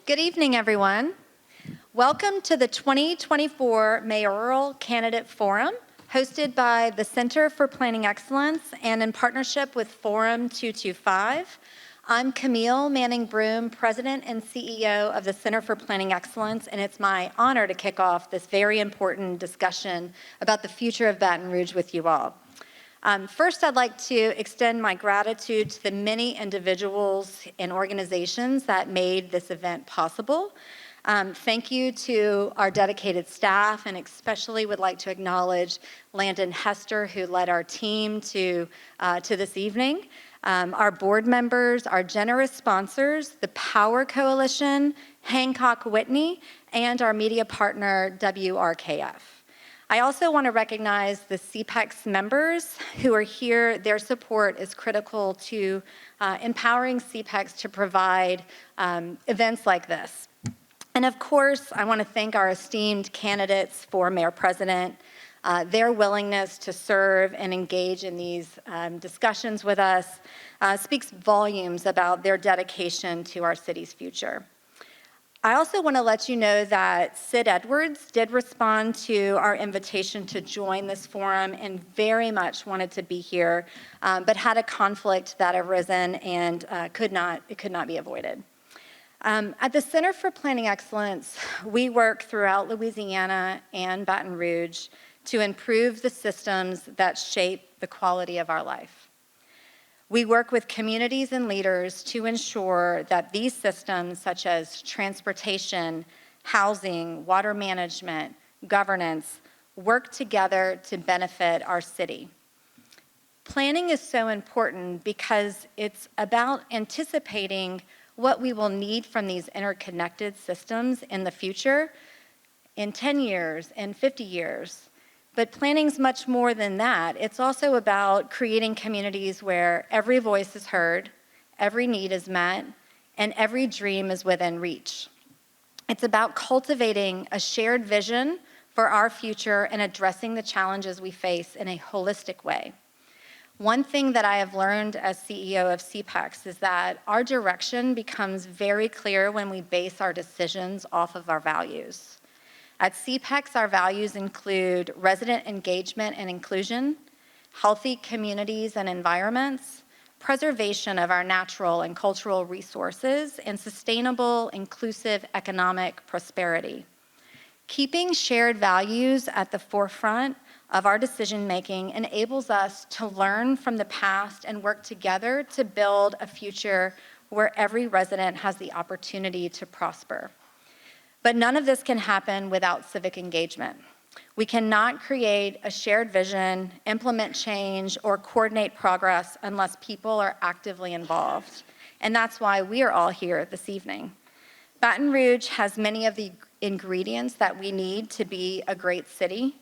Good evening, everyone. Welcome to the 2024 Mayoral Candidate Forum, hosted by the Center for Planning Excellence and in partnership with Forum 225. I'm Camille Manning-Broom, President and CEO of the Center for Planning Excellence, and it's my honor to kick off this very important discussion about the future of Baton Rouge with you all. First, I'd like to extend my gratitude to the many individuals and organizations that made this event possible. Thank you to our dedicated staff, and especially would like to acknowledge Landon Hester, who led our team to this evening, our board members, our generous sponsors, the Power Coalition, Hancock Whitney, and our media partner, WRKF. I also want to recognize the CPEX members who are here. Their support is critical to empowering CPEX to provide events like this. And of course, I want to thank our esteemed candidates for Mayor President. Their willingness to serve and engage in these discussions with us speaks volumes about their dedication to our city's future. I also want to let you know that Sid Edwards did respond to our invitation to join this forum and very much wanted to be here, but had a conflict that arisen and it could not be avoided. At the Center for Planning Excellence, we work throughout Louisiana and Baton Rouge to improve the systems that shape the quality of our life. We work with communities and leaders to ensure that these systems, such as transportation, housing, water management, governance, work together to benefit our city. Planning is so important because it's about anticipating what we will need from these interconnected systems in the future, in 10 years, in 50 years. But planning's much more than that. It's also about creating communities where every voice is heard, every need is met, and every dream is within reach. It's about cultivating a shared vision for our future and addressing the challenges we face in a holistic way. One thing that I have learned as CEO of CPEX is that our direction becomes very clear when we base our decisions off of our values. At CPEX, our values include resident engagement and inclusion, healthy communities and environments, preservation of our natural and cultural resources, and sustainable, inclusive economic prosperity. Keeping shared values at the forefront of our decision-making enables us to learn from the past and work together to build a future where every resident has the opportunity to prosper. But none of this can happen without civic engagement. We cannot create a shared vision, implement change, or coordinate progress unless people are actively involved. And that's why we are all here this evening. Baton Rouge has many of the ingredients that we need to be a great city.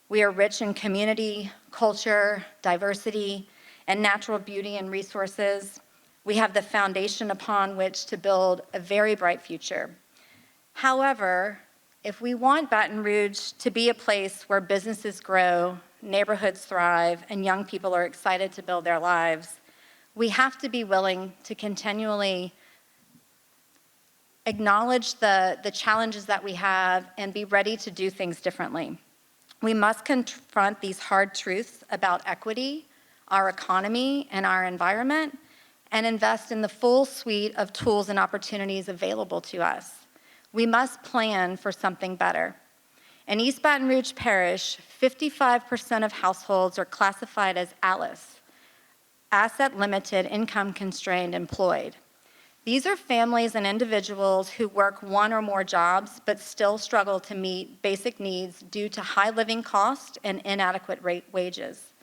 We are rich in community, culture, diversity, and natural beauty and resources. We have the foundation upon which to build a very bright future. However, if we want Baton Rouge to be a place where businesses grow, neighborhoods thrive, and young people are excited to build their lives, we have to be willing to continually acknowledge the challenges that we have and be ready to do things differently. We must confront these hard truths about equity, our economy, and our environment, and invest in the full suite of tools and opportunities available to us. We must plan for something better. In East Baton Rouge Parish, 55% of households are classified as ALICE, asset limited, income constrained, employed. These are families and individuals who work one or more jobs but still struggle to meet basic needs due to high living costs and inadequate wages.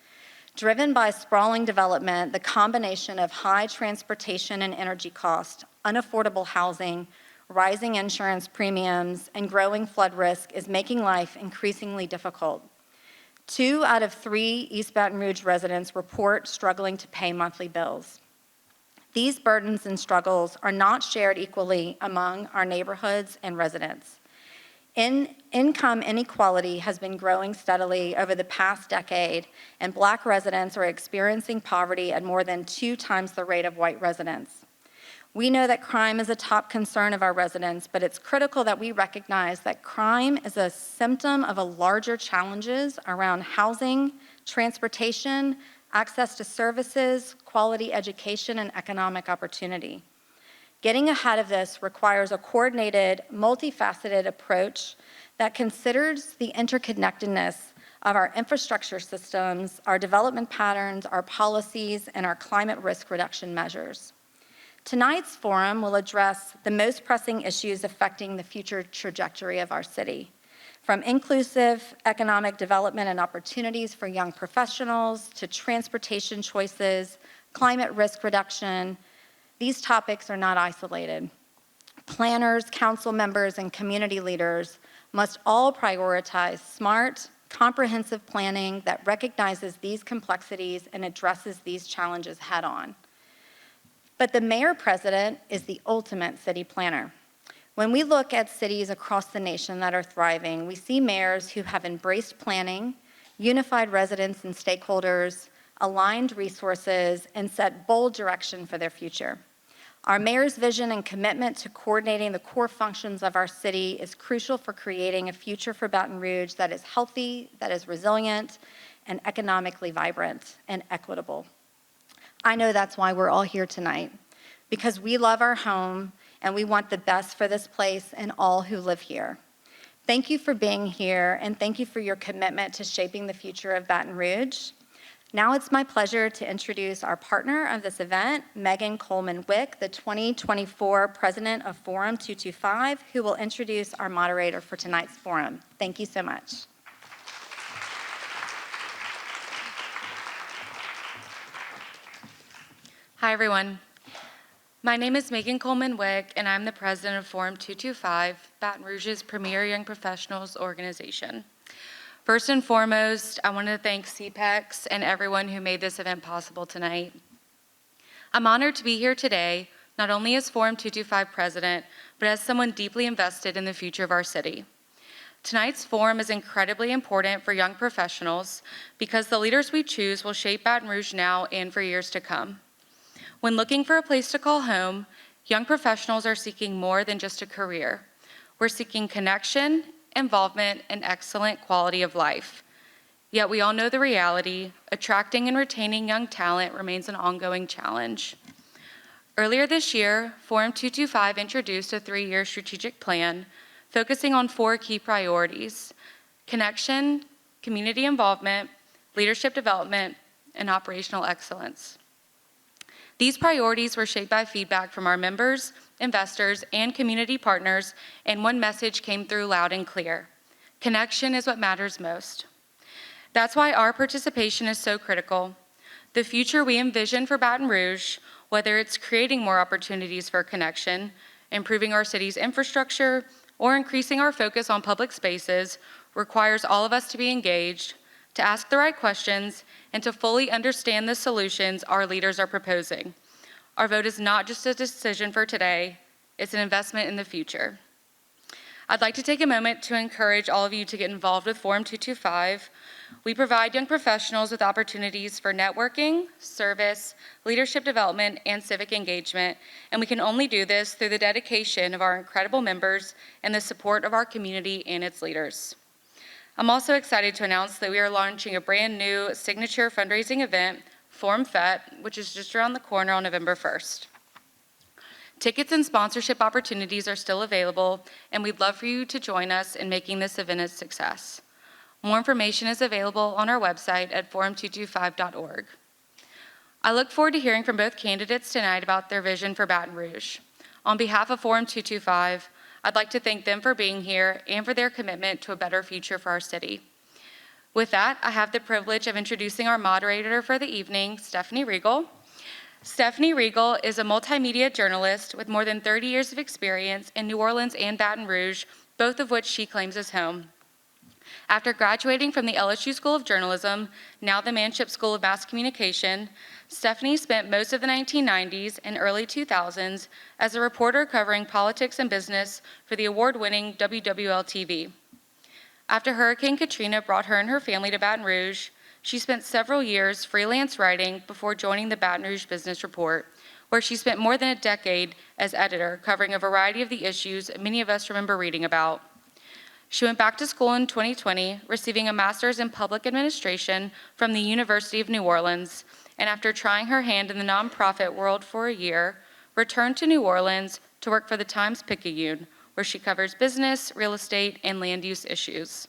Driven by sprawling development, the combination of high transportation and energy costs, unaffordable housing, rising insurance premiums, and growing flood risk is making life increasingly difficult. 2 out of 3 East Baton Rouge residents report struggling to pay monthly bills. These burdens and struggles are not shared equally among our neighborhoods and residents. Income inequality has been growing steadily over the past decade, and Black residents are experiencing poverty at more than 2 times the rate of white residents. We know that crime is a top concern of our residents, but it's critical that we recognize that crime is a symptom of a larger challenges around housing, transportation, access to services, quality education, and economic opportunity. Getting ahead of this requires a coordinated, multifaceted approach that considers the interconnectedness of our infrastructure systems, our development patterns, our policies, and our climate risk reduction measures. Tonight's forum will address the most pressing issues affecting the future trajectory of our city, from inclusive economic development and opportunities for young professionals to transportation choices, climate risk reduction. These topics are not isolated. Planners, council members, and community leaders must all prioritize smart, comprehensive planning that recognizes these complexities and addresses these challenges head-on. But the mayor-president is the ultimate city planner. When we look at cities across the nation that are thriving, we see mayors who have embraced planning, unified residents and stakeholders, aligned resources, and set bold direction for their future. Our mayor's vision and commitment to coordinating the core functions of our city is crucial for creating a future for Baton Rouge that is healthy, that is resilient, and economically vibrant and equitable. I know that's why we're all here tonight, because we love our home and we want the best for this place and all who live here. Thank you for being here, and thank you for your commitment to shaping the future of Baton Rouge. Now it's my pleasure to introduce our partner of this event, Megan Coleman-Wick, the 2024 president of Forum 225, who will introduce our moderator for tonight's forum. Thank you so much. Hi, everyone. My name is Megan Coleman-Wick, and I'm the president of Forum 225, Baton Rouge's premier young professionals organization. First and foremost, I want to thank CPEX and everyone who made this event possible tonight. I'm honored to be here today, not only as Forum 225 president, but as someone deeply invested in the future of our city. Tonight's forum is incredibly important for young professionals because the leaders we choose will shape Baton Rouge now and for years to come. When looking for a place to call home, young professionals are seeking more than just a career. We're seeking connection, involvement, and excellent quality of life. Yet we all know the reality: attracting and retaining young talent remains an ongoing challenge. Earlier this year, Forum 225 introduced a 3-year strategic plan focusing on 4 key priorities: connection, community involvement, leadership development, and operational excellence. These priorities were shaped by feedback from our members, investors, and community partners, and one message came through loud and clear: connection is what matters most. That's why our participation is so critical. The future we envision for Baton Rouge, whether it's creating more opportunities for connection, improving our city's infrastructure, or increasing our focus on public spaces, requires all of us to be engaged, to ask the right questions, and to fully understand the solutions our leaders are proposing. Our vote is not just a decision for today, it's an investment in the future. I'd like to take a moment to encourage all of you to get involved with Forum 225. We provide young professionals with opportunities for networking, service, leadership development, and civic engagement, and we can only do this through the dedication of our incredible members and the support of our community and its leaders. I'm also excited to announce that we are launching a brand new signature fundraising event, Forum FET, which is just around the corner on November 1st. Tickets and sponsorship opportunities are still available, and we'd love for you to join us in making this event a success. More information is available on our website at forum225.org. I look forward to hearing from both candidates tonight about their vision for Baton Rouge. On behalf of Forum 225, I'd like to thank them for being here and for their commitment to a better future for our city. With that, I have the privilege of introducing our moderator for the evening, Stephanie Regal. Stephanie Regal is a multimedia journalist with more than 30 years of experience in New Orleans and Baton Rouge, both of which she claims as home. After graduating from the LSU School of Journalism, now the Manship School of Mass Communication, Stephanie spent most of the 1990s and early 2000s as a reporter covering politics and business for the award-winning WWL-TV. After Hurricane Katrina brought her and her family to Baton Rouge, she spent several years freelance writing before joining the Baton Rouge Business Report, where she spent more than a decade as editor, covering a variety of the issues many of us remember reading about. She went back to school in 2020, receiving a master's in public administration from the University of New Orleans, and after trying her hand in the nonprofit world for a year, returned to New Orleans to work for the Times-Picayune, where she covers business, real estate, and land use issues.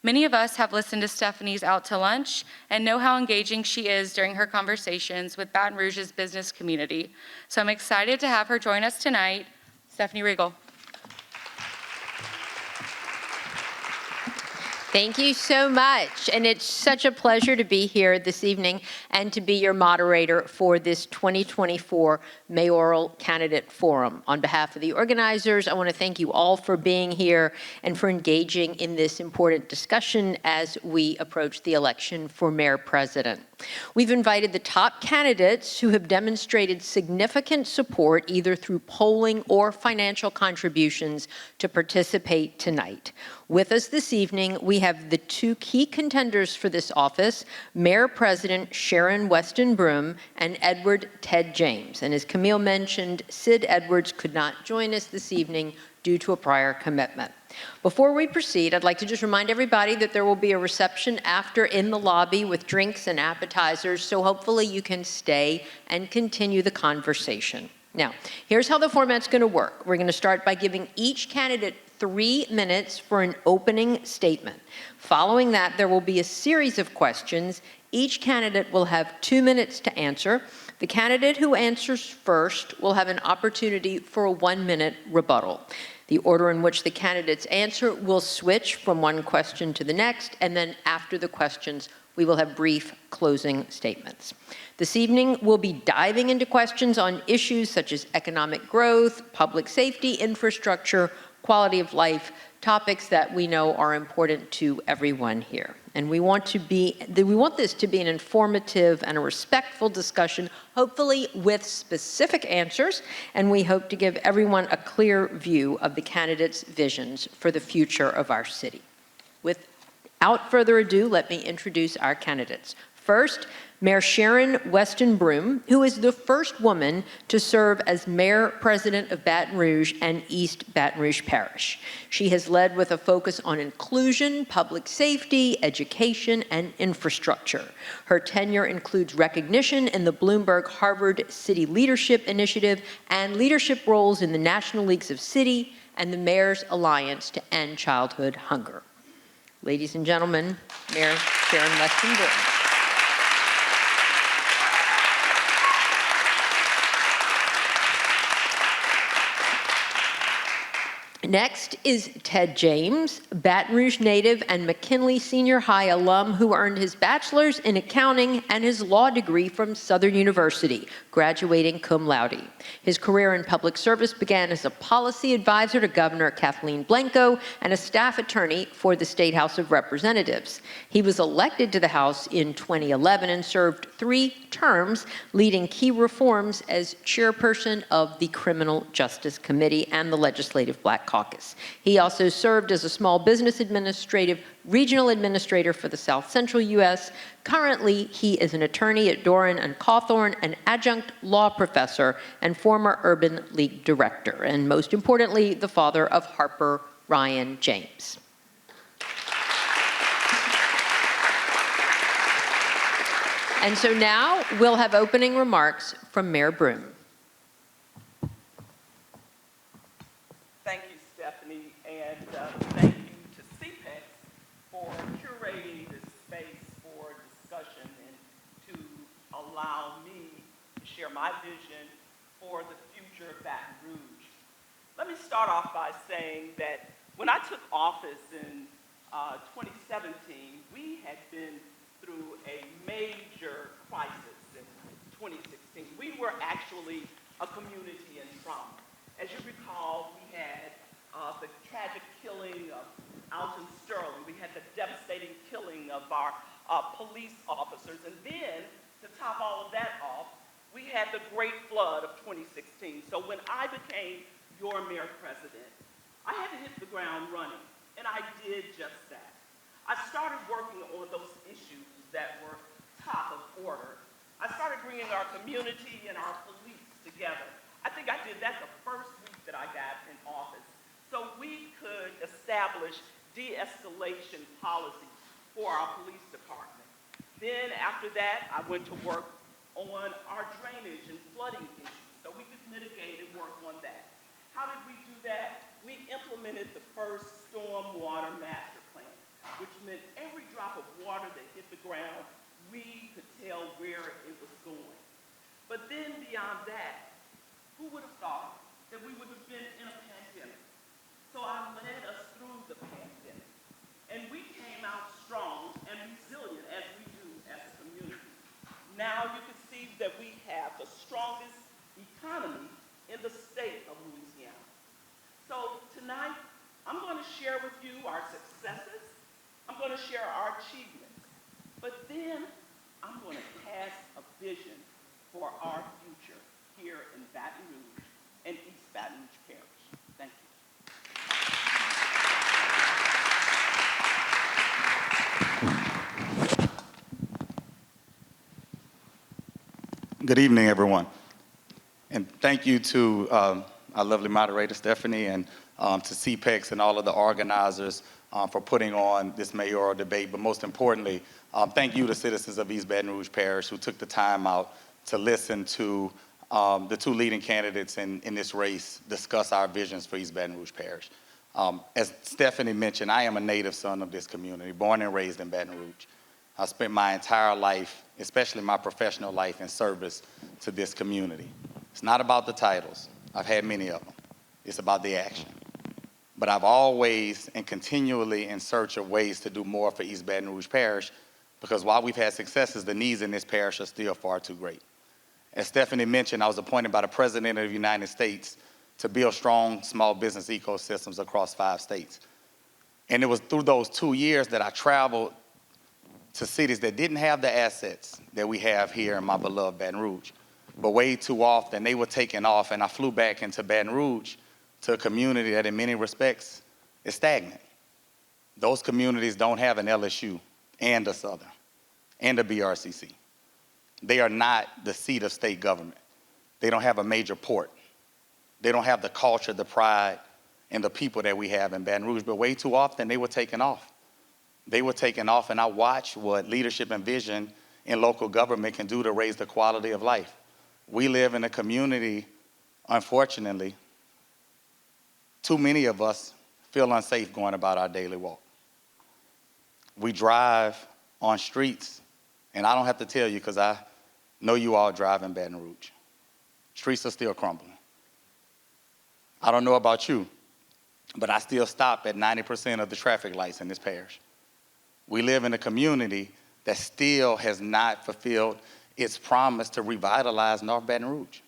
Many of us have listened to Stephanie's Out to Lunch and know how engaging she is during her conversations with Baton Rouge's business community. So I'm excited to have her join us tonight. Stephanie Riegel. Thank you so much. And it's such a pleasure to be here this evening and to be your moderator for this 2024 Mayoral Candidate Forum. On behalf of the organizers, I want to thank you all for being here and for engaging in this important discussion as we approach the election for mayor president. We've invited the top candidates who have demonstrated significant support either through polling or financial contributions to participate tonight. With us this evening, we have the two key contenders for this office, Mayor President Sharon Weston Broome and Edward Ted James. And as Camille mentioned, Sid Edwards could not join us this evening due to a prior commitment. Before we proceed, I'd like to just remind everybody that there will be a reception after in the lobby with drinks and appetizers, so hopefully you can stay and continue the conversation. Now, here's how the format's going to work. We're going to start by giving each candidate 3 minutes for an opening statement. Following that, there will be a series of questions. Each candidate will have 2 minutes to answer. The candidate who answers first will have an opportunity for a 1-minute rebuttal. The order in which the candidates answer will switch from one question to the next, and then after the questions, we will have brief closing statements. This evening, we'll be diving into questions on issues such as economic growth, public safety, infrastructure, quality of life, topics that we know are important to everyone here. And we want this to be an informative and a respectful discussion, hopefully with specific answers, and we hope to give everyone a clear view of the candidates' visions for the future of our city. Without further ado, let me introduce our candidates. First, Mayor Sharon Weston Broome, who is the first woman to serve as Mayor President of Baton Rouge and East Baton Rouge Parish. She has led with a focus on inclusion, public safety, education, and infrastructure. Her tenure includes recognition in the Bloomberg-Harvard City Leadership Initiative and leadership roles in the National Leagues of City and the Mayor's Alliance to End Childhood Hunger. Ladies and gentlemen, Mayor Sharon Weston Broome. Next is Ted James, Baton Rouge native and McKinley Senior High alum who earned his bachelor's in accounting and his law degree from Southern University, graduating cum laude. His career in public service began as a policy advisor to Governor Kathleen Blanco and a staff attorney for the State House of Representatives. He was elected to the House in 2011 and served 3 terms, leading key reforms as chairperson of the Criminal Justice Committee and the Legislative Black Caucus. He also served as a small business regional administrator for the South Central U.S. Currently, he is an attorney at Doran and Cawthorn, an adjunct law professor, and former Urban League director, and most importantly, the father of Harper Ryan James. And so now we'll have opening remarks from Mayor Broome. Thank you, Stephanie, and thank you to CPEX for curating this space for discussion and to allow me to share my vision for the future of Baton Rouge. Let me start off by saying that when I took office in 2017, we had been through a major crisis in 2016. We were actually a community in trauma. As you recall, we had the tragic killing of Alton Sterling. We had the devastating killing of our police officers. And then, to top all of that off, we had the great flood of 2016. So when I became your mayor president, I had to hit the ground running. And I did just that. I started working on those issues that were top of order. I started bringing our community and our police together. I think I did that the first week that I got in office. So we could establish de-escalation policies for our police department. Then after that, I went to work on our drainage and flooding issues so we could mitigate and work on that. How did we do that? We implemented the first stormwater master plan, which meant every drop of water that hit the ground, we could tell where it was going. But then beyond that, who would have thought that we would have been in a pandemic? So I led us through the pandemic. And we came out strong and resilient as we do as a community. Now you can see that we have the strongest economy in the state of Louisiana. So tonight, I'm going to share with you our successes. I'm going to share our achievements. But then I'm going to cast a vision for our future here in Baton Rouge and East Baton Rouge Parish. Thank you. Good evening, everyone. And thank you to our lovely moderator, Stephanie, and to CPEX and all of the organizers for putting on this mayoral debate. But most importantly, thank you to citizens of East Baton Rouge Parish who took the time out to listen to the two leading candidates in this race discuss our visions for East Baton Rouge Parish. As Stephanie mentioned, I am a native son of this community, born and raised in Baton Rouge. I spent my entire life, especially my professional life, in service to this community. It's not about the titles. I've had many of them. It's about the action. But I've always and continually in search of ways to do more for East Baton Rouge Parish, because while we've had successes, the needs in this parish are still far too great. As Stephanie mentioned, I was appointed by the President of the United States to build strong small business ecosystems across 5 states. And it was through those 2 years that I traveled to cities that didn't have the assets that we have here in my beloved Baton Rouge. But way too often, they were taken off, and I flew back into Baton Rouge to a community that in many respects is stagnant. Those communities don't have an LSU and a Southern and a BRCC. They are not the seat of state government. They don't have a major port. They don't have the culture, the pride, and the people that we have in Baton Rouge. But way too often, they were taken off. They were taken off, and I watched what leadership and vision in local government can do to raise the quality of life. We live in a community, unfortunately, too many of us feel unsafe going about our daily walk. We drive on streets, and I don't have to tell you because I know you all drive in Baton Rouge. Streets are still crumbling. I don't know about you, but I still stop at 90% of the traffic lights in this parish. We live in a community that still has not fulfilled its promise to revitalize North Baton Rouge.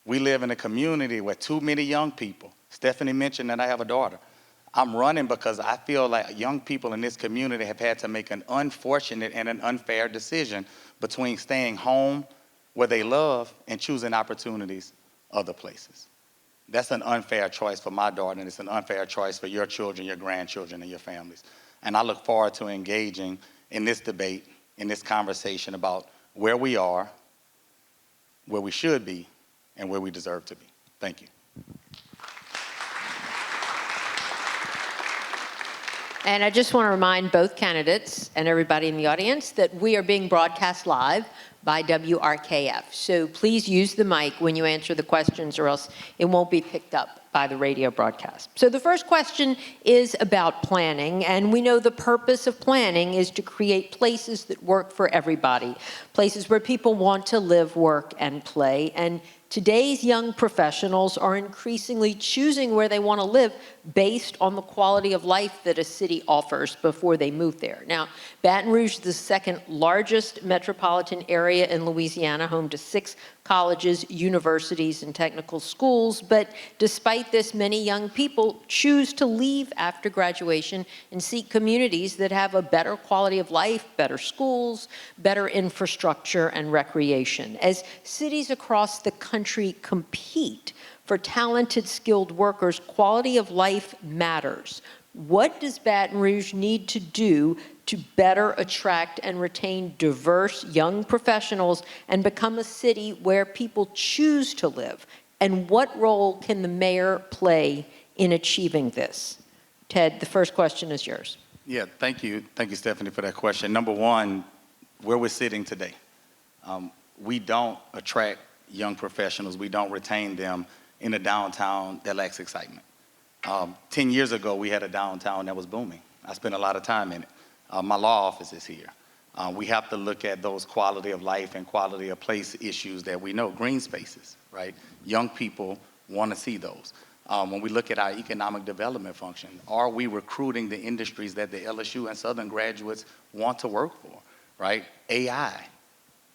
We live in a community where too many young people, Stephanie mentioned that I have a daughter. I'm running because I feel like young people in this community have had to make an unfortunate and an unfair decision between staying home where they love and choosing opportunities other places. That's an unfair choice for my daughter, and it's an unfair choice for your children, your grandchildren, and your families. And I look forward to engaging in this debate, in this conversation about where we are, where we should be, and where we deserve to be. Thank you. And I just want to remind both candidates and everybody in the audience that we are being broadcast live by WRKF. So please use the mic when you answer the questions, or else it won't be picked up by the radio broadcast. So the first question is about planning, and we know the purpose of planning is to create places that work for everybody, places where people want to live, work, and play. And today's young professionals are increasingly choosing where they want to live based on the quality of life that a city offers before they move there. Now, Baton Rouge is the second largest metropolitan area in Louisiana, home to 6 colleges, universities, and technical schools. But despite this, many young people choose to leave after graduation and seek communities that have a better quality of life, better schools, better infrastructure, and recreation. As cities across the country compete for talented, skilled workers, quality of life matters. What does Baton Rouge need to do to better attract and retain diverse young professionals and become a city where people choose to live? And what role can the mayor play in achieving this? Ted, the first question is yours. Yeah, thank you, Stephanie, for that question. Number one, where we're sitting today, we don't attract young professionals, we don't retain them in a downtown that lacks excitement. 10 years ago, we had a downtown that was booming. I spent a lot of time in it. My law office is here. We have to look at those quality of life and quality of place issues that we know, green spaces, right? Young people want to see those. When we look at our economic development function, are we recruiting the industries that the LSU and Southern graduates want to work for, right? AI,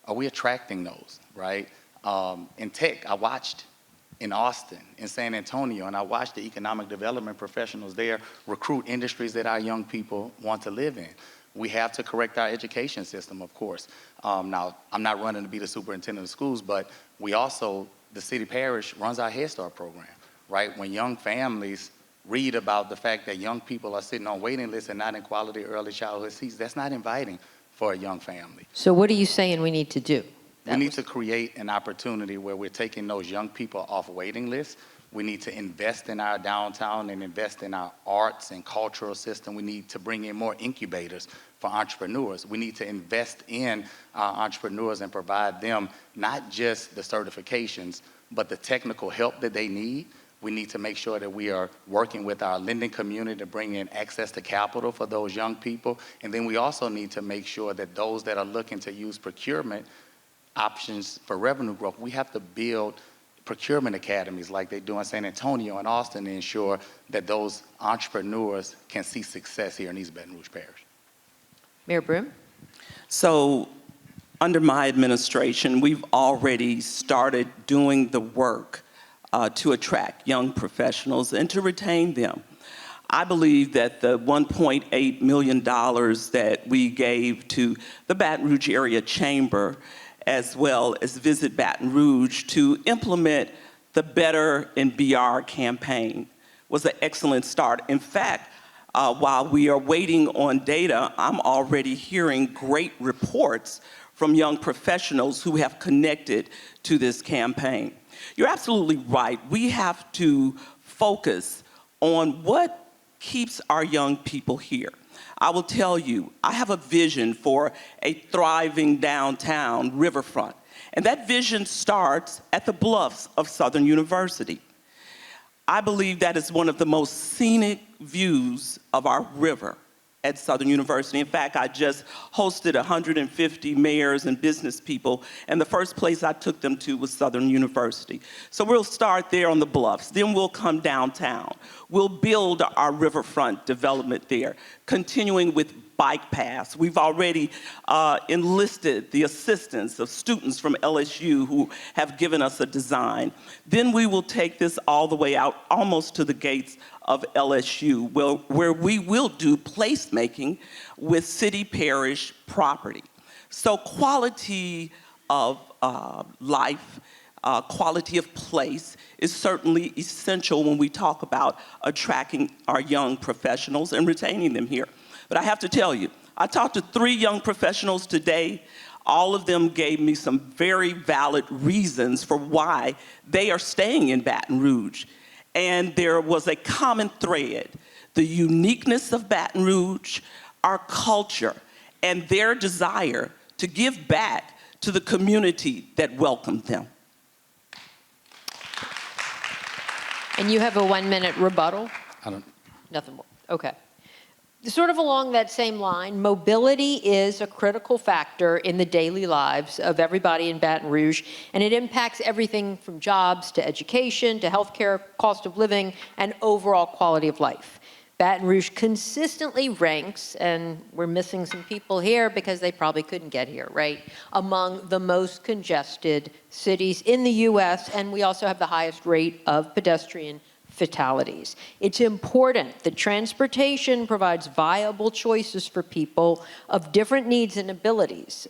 are we attracting those, right? In tech, I watched in Austin, in San Antonio, and I watched the economic development professionals there recruit industries that our young people want to live in. We have to correct our education system, of course. Now, I'm not running to be the superintendent of schools, but we also, the city parish runs our Head Start program, right? When young families read about the fact that young people are sitting on waiting lists and not in quality early childhood seats, that's not inviting for a young family. So what are you saying we need to do? We need to create an opportunity where we're taking those young people off waiting lists. We need to invest in our downtown and invest in our arts and cultural system. We need to bring in more incubators for entrepreneurs. We need to invest in our entrepreneurs and provide them not just the certifications, but the technical help that they need. We need to make sure that we are working with our lending community to bring in access to capital for those young people. And then we also need to make sure that those that are looking to use procurement options for revenue growth, we have to build procurement academies like they do in San Antonio and Austin to ensure that those entrepreneurs can see success here in East Baton Rouge Parish. Mayor Broome? So under my administration, we've already started doing the work to attract young professionals and to retain them. I believe that the $1.8 million that we gave to the Baton Rouge Area Chamber as well as Visit Baton Rouge to implement the Better in BR campaign was an excellent start. In fact, while we are waiting on data, I'm already hearing great reports from young professionals who have connected to this campaign. You're absolutely right. We have to focus on what keeps our young people here. I will tell you, I have a vision for a thriving downtown riverfront, and that vision starts at the bluffs of Southern University. I believe that is one of the most scenic views of our river at Southern University. In fact, I just hosted 150 mayors and business people, and the first place I took them to was Southern University. So we'll start there on the bluffs, then we'll come downtown. We'll build our riverfront development there, continuing with bike paths. We've already enlisted the assistance of students from LSU who have given us a design. Then we will take this all the way out almost to the gates of LSU, where we will do placemaking with city parish property. So quality of life, quality of place is certainly essential when we talk about attracting our young professionals and retaining them here. But I have to tell you, I talked to 3 young professionals today. All of them gave me some very valid reasons for why they are staying in Baton Rouge. And there was a common thread: the uniqueness of Baton Rouge, our culture, and their desire to give back to the community that welcomed them. And you have a 1-minute rebuttal? I don't. Nothing more. Okay. Sort of along that same line, mobility is a critical factor in the daily lives of everybody in Baton Rouge, and it impacts everything from jobs to education to healthcare, cost of living, and overall quality of life. Baton Rouge consistently ranks, and we're missing some people here because they probably couldn't get here, right, among the most congested cities in the U.S., and we also have the highest rate of pedestrian fatalities. It's important that transportation provides viable choices for people of different needs and abilities,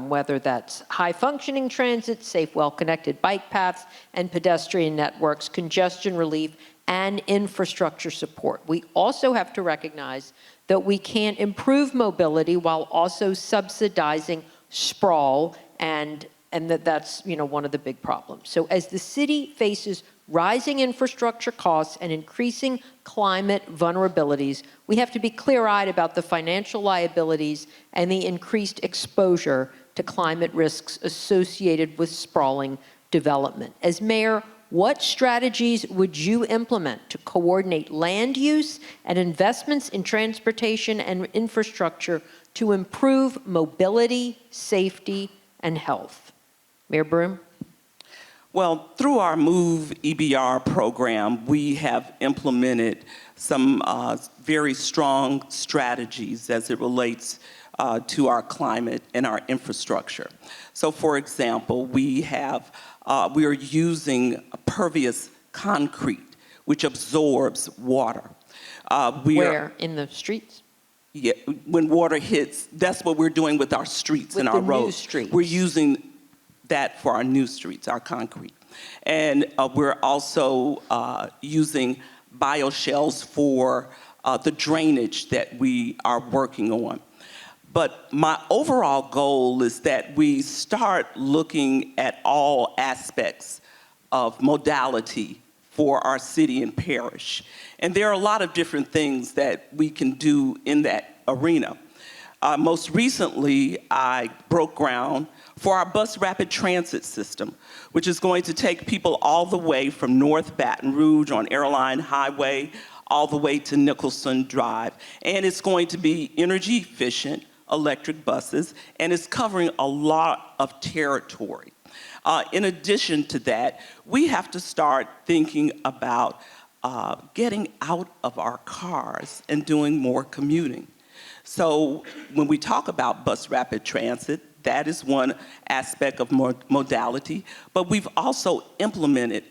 whether that's high-functioning transit, safe, well-connected bike paths and pedestrian networks, congestion relief, and infrastructure support. We also have to recognize that we can't improve mobility while also subsidizing sprawl, and that's one of the big problems. So as the city faces rising infrastructure costs and increasing climate vulnerabilities, we have to be clear-eyed about the financial liabilities and the increased exposure to climate risks associated with sprawling development. As mayor, what strategies would you implement to coordinate land use and investments in transportation and infrastructure to improve mobility, safety, and health? Mayor Broome? Well, through our MOVE EBR program, we have implemented some very strong strategies as it relates to our climate and our infrastructure. So, for example, we are using pervious concrete, which absorbs water. Where? In the streets? Yeah, when water hits, that's what we're doing with our streets and our roads. With the new streets. We're using that for our new streets, our concrete. And we're also using bioshells for the drainage that we are working on. But my overall goal is that we start looking at all aspects of modality for our city and parish. And there are a lot of different things that we can do in that arena. Most recently, I broke ground for our bus rapid transit system, which is going to take people all the way from North Baton Rouge on Airline Highway all the way to Nicholson Drive. And it's going to be energy efficient, electric buses, and it's covering a lot of territory. In addition to that, we have to start thinking about getting out of our cars and doing more commuting. So when we talk about bus rapid transit, that is one aspect of modality, but we've also implemented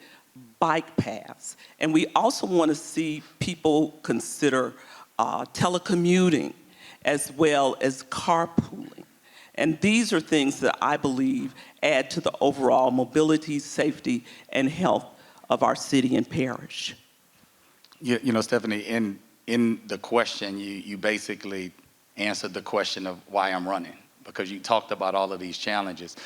bike paths. And we also want to see people consider telecommuting as well as carpooling. And these are things that I believe add to the overall mobility, safety, and health of our city and parish. You know, Stephanie, in the question, you basically answered the question of why I'm running, because you talked about all of these challenges.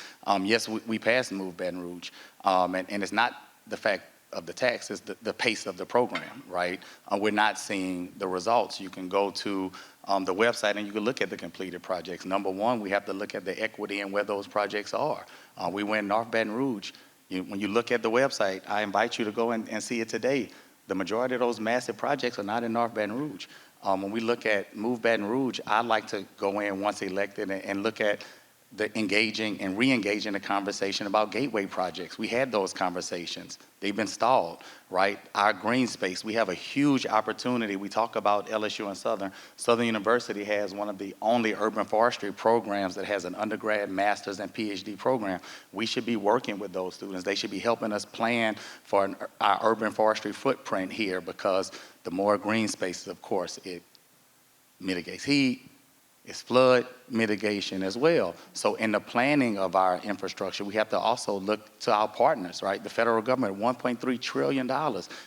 Yes, we passed Move Baton Rouge, and it's not the fact of the tax, it's the pace of the program, right? We're not seeing the results. You can go to the website and you can look at the completed projects. Number one, we have to look at the equity and where those projects are. We went North Baton Rouge. When you look at the website, I invite you to go and see it today. The majority of those massive projects are not in North Baton Rouge. When we look at Move Baton Rouge, I'd like to go in once elected and look at the engaging and re-engaging the conversation about gateway projects. We had those conversations. They've been stalled, right? Our green space, we have a huge opportunity. We talk about LSU and Southern. Southern University has one of the only urban forestry programs that has an undergrad, master's, and PhD program. We should be working with those students. They should be helping us plan for our urban forestry footprint here, because the more green spaces, of course, it mitigates heat, it's flood mitigation as well. So in the planning of our infrastructure, we have to also look to our partners, right? The federal government, $1.3 trillion.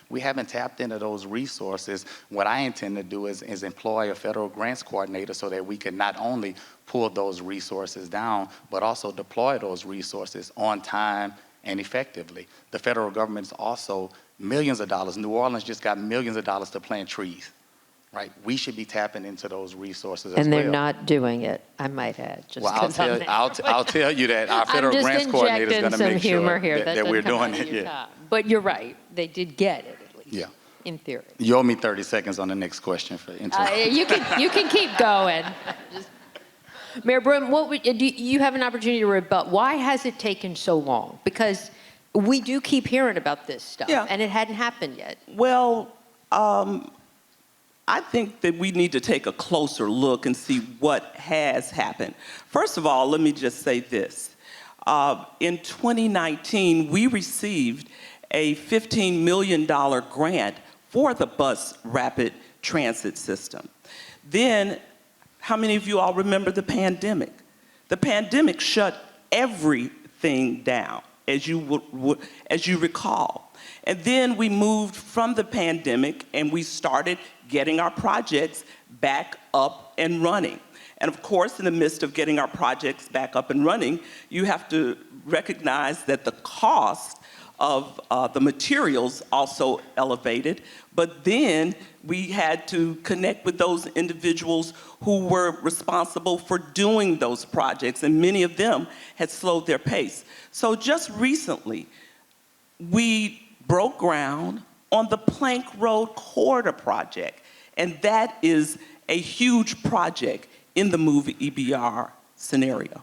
We haven't tapped into those resources. What I intend to do is employ a federal grants coordinator so that we can not only pull those resources down, but also deploy those resources on time and effectively. The federal government is also millions of dollars. New Orleans just got millions of dollars to plant trees. Right, we should be tapping into those resources as well. And they're not doing it, I might add. Just well, I'll tell you that our federal grants coordinator is going to make sure that we're doing it. Yeah. But you're right, they did get it at least. Yeah. In theory. You owe me 30 seconds on the next question for you can keep going. Mayor Broome, do you have an opportunity to rebut? Why has it taken so long? Because we do keep hearing about this stuff, and it hadn't happened yet. Well, I think that we need to take a closer look and see what has happened. First of all, let me just say this. In 2019, we received a $15 million grant for the bus rapid transit system. Then, how many of you all remember the pandemic? The pandemic shut everything down, as you recall. And then we moved from the pandemic and we started getting our projects back up and running. And of course, in the midst of getting our projects back up and running, you have to recognize that the cost of the materials also elevated, but then we had to connect with those individuals who were responsible for doing those projects, and many of them had slowed their pace. So just recently, we broke ground on the Plank Road Corridor project, and that is a huge project in the Move EBR scenario.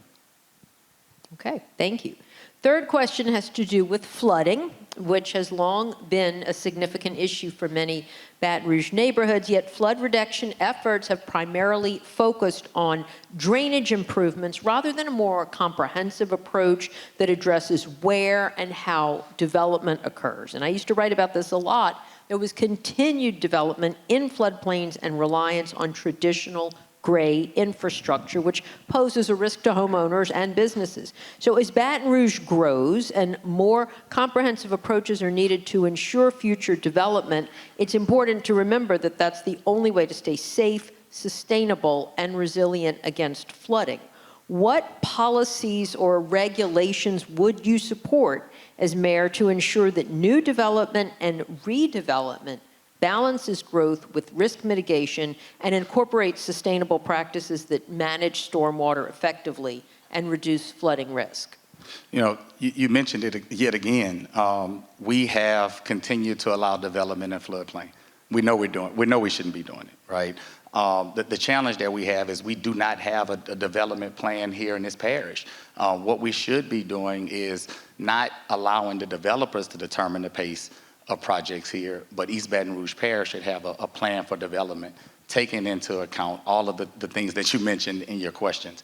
Okay, thank you. Third question has to do with flooding, which has long been a significant issue for many Baton Rouge neighborhoods, yet flood reduction efforts have primarily focused on drainage improvements rather than a more comprehensive approach that addresses where and how development occurs. And I used to write about this a lot. There was continued development in floodplains and reliance on traditional gray infrastructure, which poses a risk to homeowners and businesses. So as Baton Rouge grows and more comprehensive approaches are needed to ensure future development, it's important to remember that that's the only way to stay safe, sustainable, and resilient against flooding. What policies or regulations would you support as mayor to ensure that new development and redevelopment balances growth with risk mitigation and incorporates sustainable practices that manage stormwater effectively and reduce flooding risk? You know, you mentioned it yet again. We have continued to allow development in floodplain. We know we shouldn't be doing it, right? The challenge that we have is we do not have a development plan here in this parish. What we should be doing is not allowing the developers to determine the pace of projects here, but East Baton Rouge Parish should have a plan for development, taking into account all of the things that you mentioned in your questions.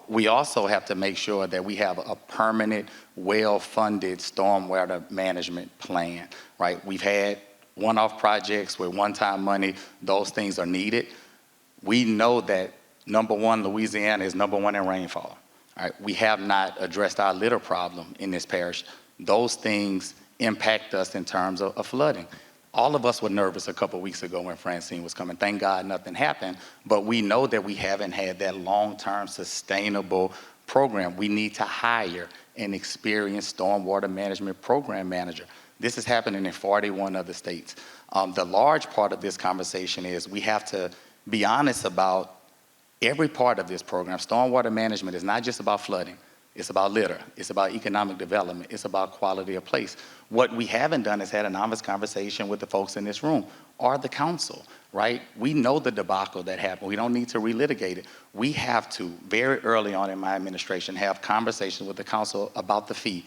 We also have to make sure that we have a permanent, well-funded stormwater management plan, right? We've had one-off projects with one-time money. Those things are needed. We know that, number one, Louisiana is number one in rainfall. All right? We have not addressed our litter problem in this parish. Those things impact us in terms of flooding. All of us were nervous a couple weeks ago when Francine was coming. Thank God nothing happened, but we know that we haven't had that long-term sustainable program. We need to hire an experienced stormwater management program manager. This is happening in 41 other states. The large part of this conversation is we have to be honest about every part of this program. Stormwater management is not just about flooding. It's about litter. It's about economic development. It's about quality of place. What we haven't done is had an honest conversation with the folks in this room or the council, right? We know the debacle that happened. We don't need to relitigate it. We have to, very early on in my administration, have conversations with the council about the fee.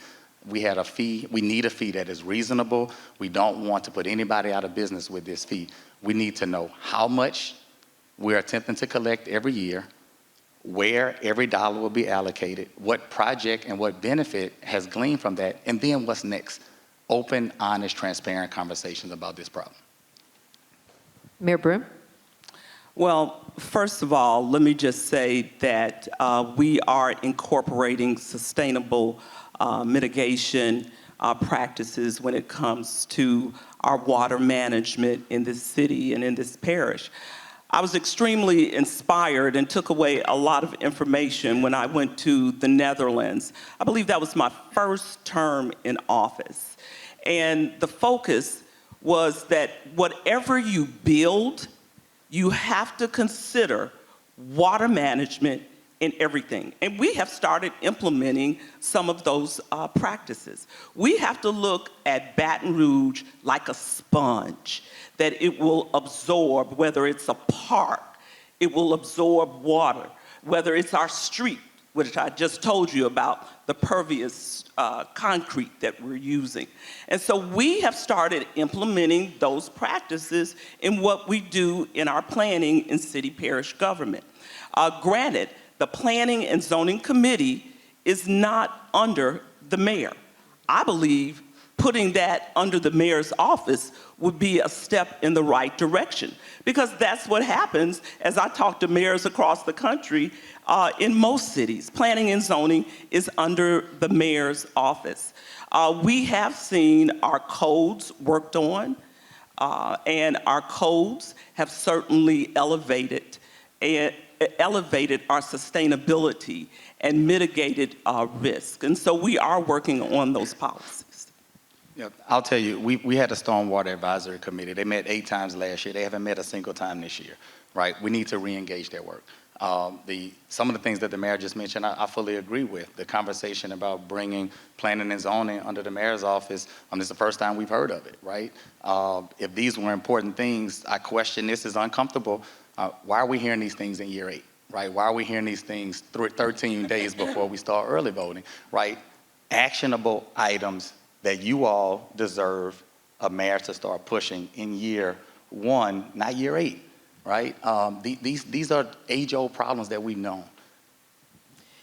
We had a fee. We need a fee that is reasonable. We don't want to put anybody out of business with this fee. We need to know how much we're attempting to collect every year, where every dollar will be allocated, what project and what benefit has gleaned from that, and then what's next. Open, honest, transparent conversations about this problem. Mayor Broome? Well, first of all, let me just say that we are incorporating sustainable mitigation practices when it comes to our water management in this city and in this parish. I was extremely inspired and took away a lot of information when I went to the Netherlands. I believe that was my first term in office. And the focus was that whatever you build, you have to consider water management in everything. And we have started implementing some of those practices. We have to look at Baton Rouge like a sponge, that it will absorb, whether it's a park, it will absorb water, whether it's our street, which I just told you about, the pervious concrete that we're using. And so we have started implementing those practices in what we do in our planning in city parish government. Granted, the Planning and Zoning Committee is not under the mayor. I believe putting that under the mayor's office would be a step in the right direction. Because that's what happens as I talk to mayors across the country. In most cities, planning and zoning is under the mayor's office. We have seen our codes worked on, and our codes have certainly elevated our sustainability and mitigated our risk. And so we are working on those policies. Yeah, I'll tell you, we had a Stormwater Advisory Committee. They met 8 times last year. They haven't met a single time this year, right? We need to re-engage their work. Some of the things that the mayor just mentioned, I fully agree with. The conversation about bringing planning and zoning under the mayor's office, this is the first time we've heard of it, right? If these were important things, I question this is uncomfortable. Why are we hearing these things in year 8, right? Why are we hearing these things 13 days before we start early voting, right? Actionable items that you all deserve a mayor to start pushing in year 1, not year 8. Right? These are age-old problems that we've known.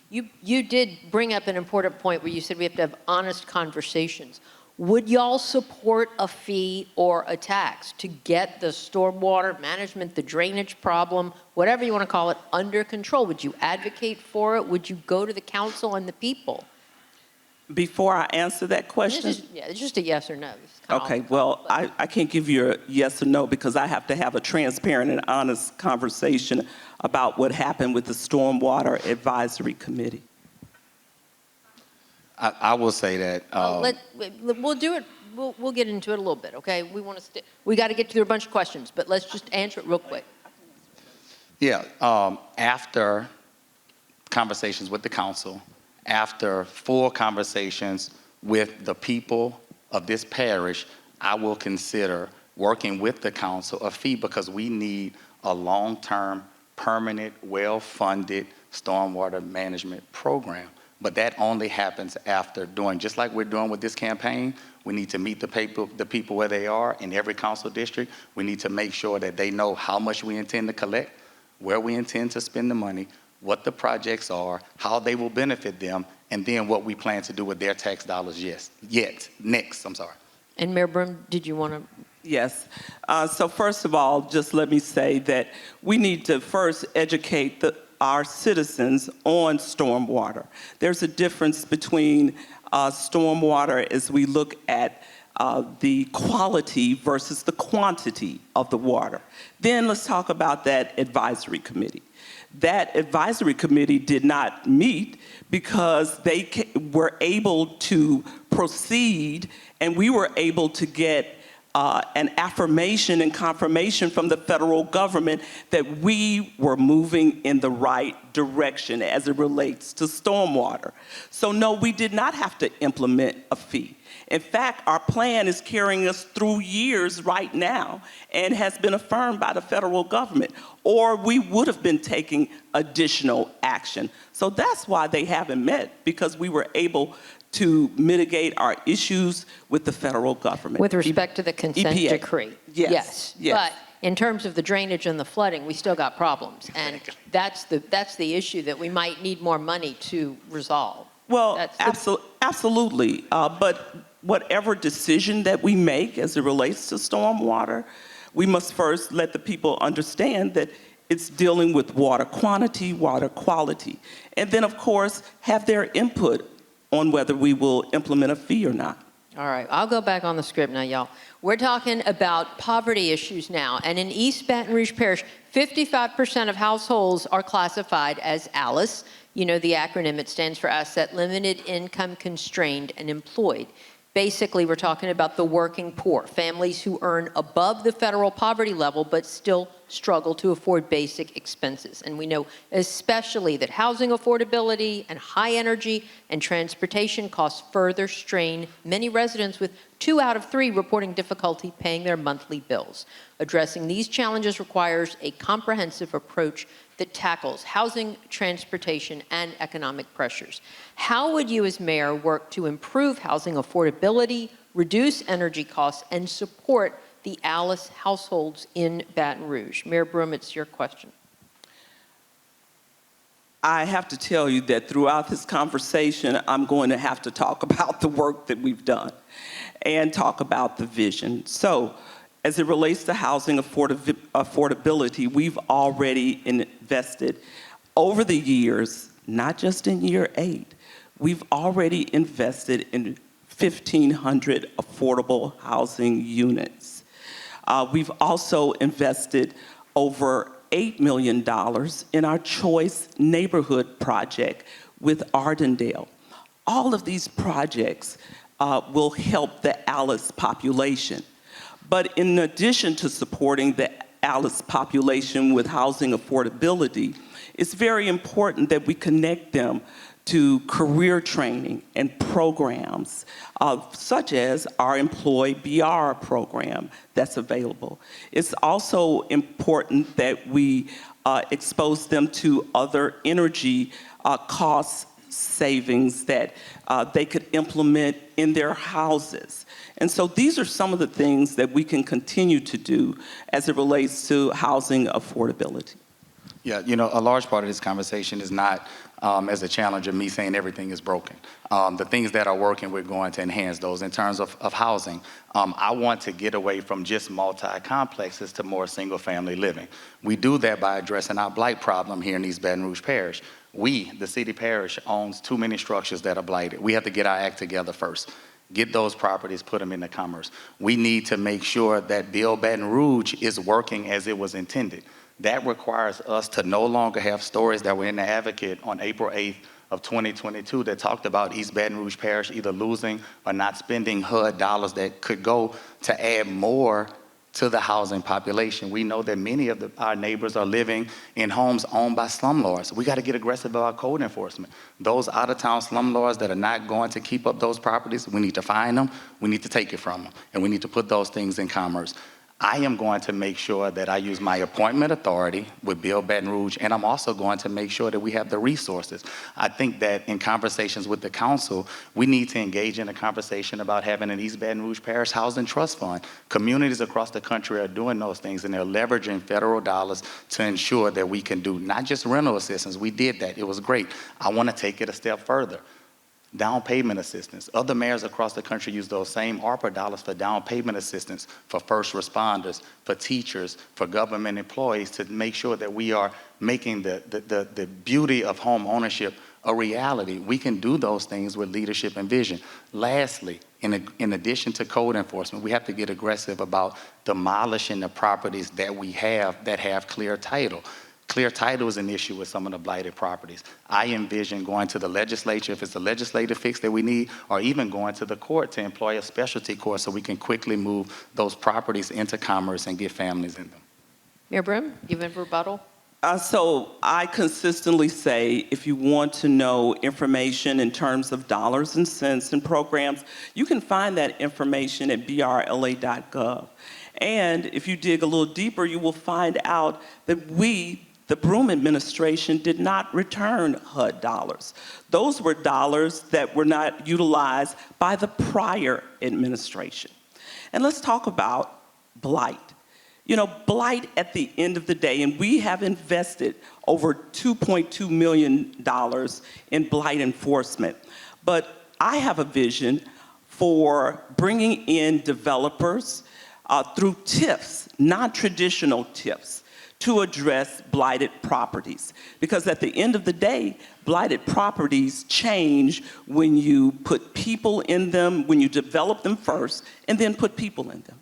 You did bring up an important point where you said we have to have honest conversations. Would y'all support a fee or a tax to get the stormwater management, the drainage problem, whatever you want to call it, under control? Would you advocate for it? Would you go to the council and the people? Before I answer that question? It's just a yes or no. Okay, well, I can't give you a yes or no because I have to have a transparent and honest conversation about what happened with the Stormwater Advisory Committee. I will say that. We'll do it. We'll get into it a little bit, okay? We got to get through a bunch of questions, but let's just answer it real quick. Yeah, after conversations with the council, after full conversations with the people of this parish, I will consider working with the council a fee because we need a long-term, permanent, well-funded stormwater management program. But that only happens after doing, just like we're doing with this campaign, we need to meet the people where they are in every council district. We need to make sure that they know how much we intend to collect, where we intend to spend the money, what the projects are, how they will benefit them, and then what we plan to do with their tax dollars next. And Mayor Broome, did you want to? Yes. So first of all, just let me say that we need to first educate our citizens on stormwater. There's a difference between stormwater as we look at the quality versus the quantity of the water. Then let's talk about that advisory committee. That advisory committee did not meet because they were able to proceed and we were able to get an affirmation and confirmation from the federal government that we were moving in the right direction as it relates to stormwater. So no, we did not have to implement a fee. In fact, our plan is carrying us through years right now and has been affirmed by the federal government, or we would have been taking additional action. So that's why they haven't met, because we were able to mitigate our issues with the federal government. With respect to the consent EPA. decree. Yes. But in terms of the drainage and the flooding, we still got problems. And that's the issue that we might need more money to resolve. Well, absolutely. But whatever decision that we make as it relates to stormwater, we must first let the people understand that it's dealing with water quantity, water quality. And then, of course, have their input on whether we will implement a fee or not. All right, I'll go back on the script now, y'all. We're talking about poverty issues now, and in East Baton Rouge Parish, 55% of households are classified as ALICE. You know the acronym, it stands for Asset Limited, Income Constrained, and Employed. Basically, we're talking about the working poor, families who earn above the federal poverty level but still struggle to afford basic expenses. And we know especially that housing affordability and high energy and transportation costs further strain many residents, with 2 out of 3 reporting difficulty paying their monthly bills. Addressing these challenges requires a comprehensive approach that tackles housing, transportation, and economic pressures. How would you as mayor work to improve housing affordability, reduce energy costs, and support the ALICE households in Baton Rouge? Mayor Broome, it's your question. I have to tell you that throughout this conversation, I'm going to have to talk about the work that we've done. and talk about the vision. So, as it relates to housing affordability, we've already invested over the years, not just in year 8, we've already invested in 1,500 affordable housing units. We've also invested over $8 million in our Choice Neighborhood Project with Ardendale. All of these projects will help the Alice population. But in addition to supporting the Alice population with housing affordability, it's very important that we connect them to career training and programs, such as our Employ BR program that's available. It's also important that we expose them to other energy cost savings that they could implement in their houses. And so these are some of the things that we can continue to do as it relates to housing affordability. Yeah, you know, a large part of this conversation is not as a challenge of me saying everything is broken. The things that are working, we're going to enhance those. In terms of housing, I want to get away from just multi-complexes to more single-family living. We do that by addressing our blight problem here in East Baton Rouge Parish. We, the city parish, owns too many structures that are blighted. We have to get our act together first. Get those properties, put them into commerce. We need to make sure that Bill Baton Rouge is working as it was intended. That requires us to no longer have stories that were in the Advocate on April 8th of 2022 that talked about East Baton Rouge Parish either losing or not spending HUD dollars that could go to add more to the housing population. We know that many of our neighbors are living in homes owned by slumlords. We got to get aggressive about code enforcement. Those out-of-town slumlords that are not going to keep up those properties, we need to find them, we need to take it from them, and we need to put those things in commerce. I am going to make sure that I use my appointment authority with Bill Baton Rouge, and I'm also going to make sure that we have the resources. I think that in conversations with the council, we need to engage in a conversation about having an East Baton Rouge Parish Housing Trust Fund. Communities across the country are doing those things, and they're leveraging federal dollars to ensure that we can do not just rental assistance. We did that. It was great. I want to take it a step further. Down payment assistance. Other mayors across the country use those same ARPA dollars for down payment assistance for first responders, for teachers, for government employees to make sure that we are making the beauty of home ownership a reality. We can do those things with leadership and vision. Lastly, in addition to code enforcement, we have to get aggressive about demolishing the properties that we have that have clear title. Clear title is an issue with some of the blighted properties. I envision going to the legislature, if it's a legislative fix that we need, or even going to the court to employ a specialty court so we can quickly move those properties into commerce and get families in them. Mayor Brim, you have a rebuttal? So I consistently say, if you want to know information in terms of dollars and cents and programs, you can find that information at brla.gov. And if you dig a little deeper, you will find out that we, the Broome administration, did not return HUD dollars. Those were dollars that were not utilized by the prior administration. And let's talk about blight. You know, blight at the end of the day, and we have invested over $2.2 million in blight enforcement. But I have a vision for bringing in developers through TIFs, non-traditional TIFs, to address blighted properties. Because at the end of the day, blighted properties change when you put people in them, when you develop them first, and then put people in them.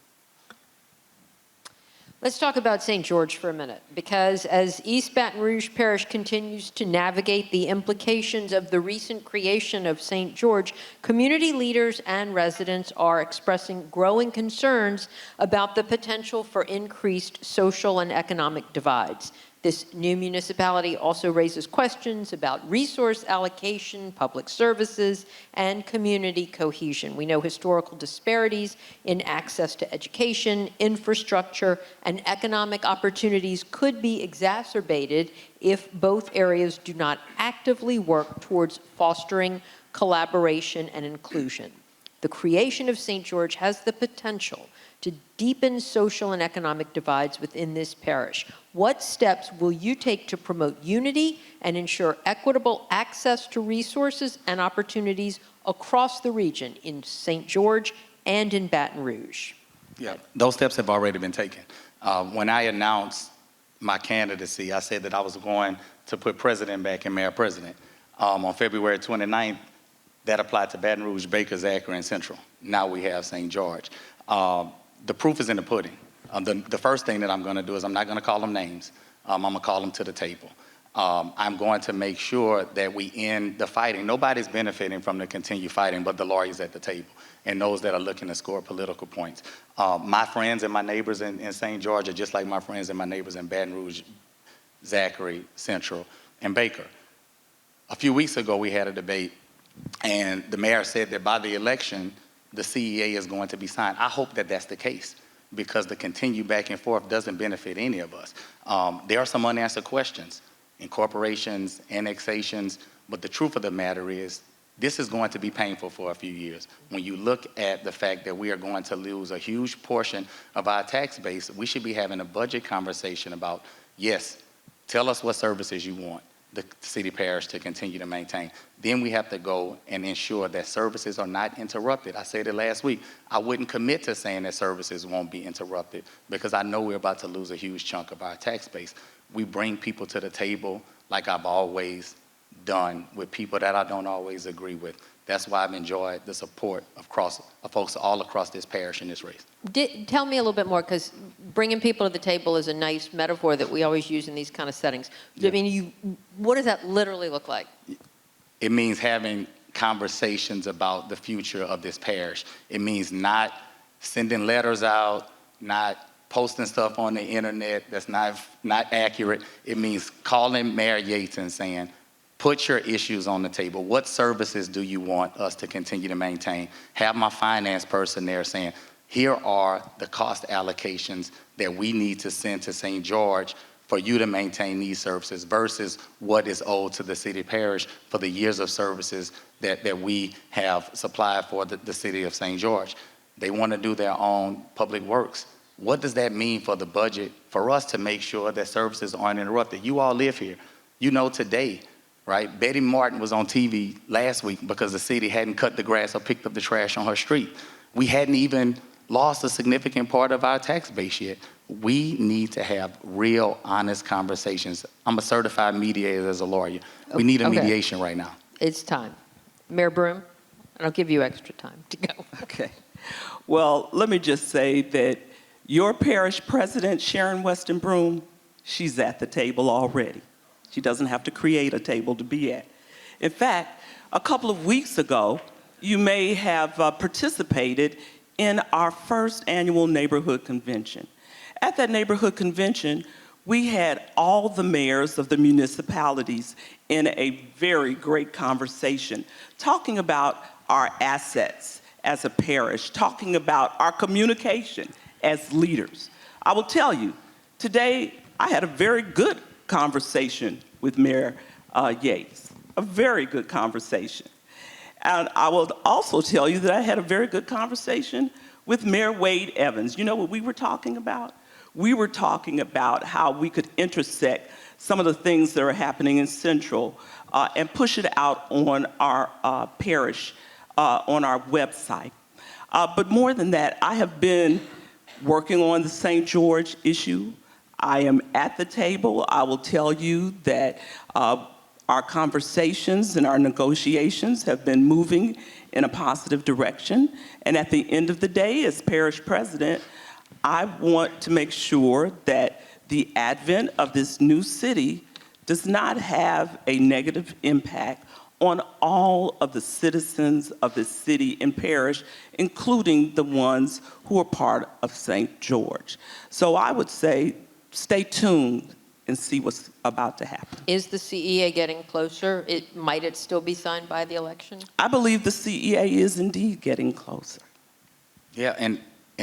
Let's talk about St. George for a minute, because as East Baton Rouge Parish continues to navigate the implications of the recent creation of St. George, community leaders and residents are expressing growing concerns about the potential for increased social and economic divides. This new municipality also raises questions about resource allocation, public services, and community cohesion. We know historical disparities in access to education, infrastructure, and economic opportunities could be exacerbated if both areas do not actively work towards fostering collaboration and inclusion. The creation of St. George has the potential to deepen social and economic divides within this parish. What steps will you take to promote unity and ensure equitable access to resources and opportunities across the region in St. George and in Baton Rouge. Yeah, those steps have already been taken. When I announced my candidacy, I said that I was going to put president back in mayor president. On February 29th, that applied to Baton Rouge, Baker, Zachary, and Central. Now we have St. George. The proof is in the pudding. The first thing that I'm going to do is I'm not going to call them names. I'm going to call them to the table. I'm going to make sure that we end the fighting. Nobody's benefiting from the continued fighting but the lawyers at the table and those that are looking to score political points. My friends and my neighbors in St. George are just like my friends and my neighbors in Baton Rouge, Zachary, Central, and Baker. A few weeks ago, we had a debate, and the mayor said that by the election, the CEA is going to be signed. I hope that that's the case, because the continued back and forth doesn't benefit any of us. There are some unanswered questions, incorporations, annexations, but the truth of the matter is this is going to be painful for a few years. When you look at the fact that we are going to lose a huge portion of our tax base, we should be having a budget conversation about, yes, tell us what services you want the city parish to continue to maintain. Then we have to go and ensure that services are not interrupted. I said it last week. I wouldn't commit to saying that services won't be interrupted because I know we're about to lose a huge chunk of our tax base. We bring people to the table like I've always done with people that I don't always agree with. That's why I've enjoyed the support of folks all across this parish in this race. Tell me a little bit more, because bringing people to the table is a nice metaphor that we always use in these kind of settings. Yeah. I mean, what does that literally look like? It means having conversations about the future of this parish. It means not sending letters out, not posting stuff on the internet that's not accurate. It means calling Mayor Yates and saying, put your issues on the table. What services do you want us to continue to maintain? Have my finance person there saying, here are the cost allocations that we need to send to St. George for you to maintain these services versus what is owed to the city parish for the years of services that we have supplied for the city of St. George. They want to do their own public works. What does that mean for the budget for us to make sure that services aren't interrupted? You all live here. You know today, right? Betty Martin was on TV last week because the city hadn't cut the grass or picked up the trash on her street. We hadn't even lost a significant part of our tax base yet. We need to have real, honest conversations. I'm a certified mediator as a lawyer. We need a mediation right now. It's time. Mayor Broome, and I'll give you extra time to go. Okay. Well, let me just say that your parish president, Sharon Weston Broome, she's at the table already. She doesn't have to create a table to be at. In fact, a couple of weeks ago, you may have participated in our first annual neighborhood convention. At that neighborhood convention, we had all the mayors of the municipalities in a very great conversation, talking about our assets as a parish, talking about our communication as leaders. I will tell you, today I had a very good conversation with Mayor Yates, a very good conversation. And I will also tell you that I had a very good conversation with Mayor Wade Evans. You know what we were talking about? We were talking about how we could intersect some of the things that are happening in Central and push it out on our parish, on our website. But more than that, I have been working on the St. George issue. I am at the table. I will tell you that our conversations and our negotiations have been moving in a positive direction. And at the end of the day, as parish president, I want to make sure that the advent of this new city does not have a negative impact on all of the citizens of the city and parish, including the ones who are part of St. George. So I would say, stay tuned and see what's about to happen. Is the CEA getting closer? Might it still be signed by the election? I believe the CEA is indeed getting closer. Yeah, and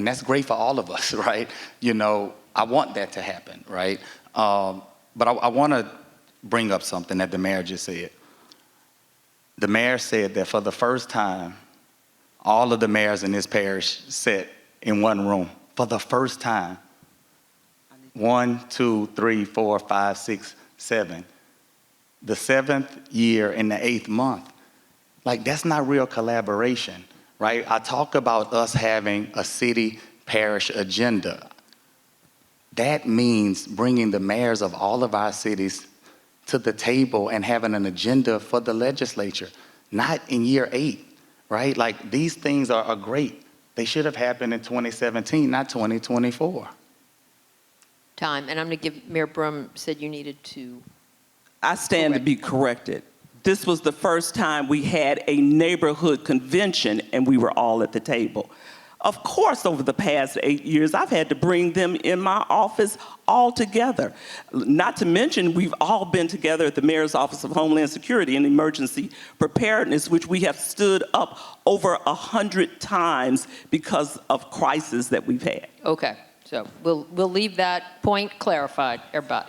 that's great for all of us, right? You know, I want that to happen, right? But I want to bring up something that the mayor just said. The mayor said that for the first time, all of the mayors in this parish sat in one room. For the first time. 1, 2, 3, 4, 5, 6, 7. The 7th year in the 8th month. Like, that's not real collaboration. right? I talk about us having a city parish agenda. That means bringing the mayors of all of our cities to the table and having an agenda for the legislature, not in year 8, right? Like, these things are great. They should have happened in 2017, not 2024. Time, and I'm going to give, Mayor Brum said you needed to. I stand to be corrected. This was the first time we had a neighborhood convention and we were all at the table. Of course, over the past 8 years, I've had to bring them in my office all together. Not to mention, we've all been together at the Mayor's Office of Homeland Security and Emergency Preparedness, which we have stood up over 100 times because of crises that we've had. Okay, so we'll leave that point clarified, everybody.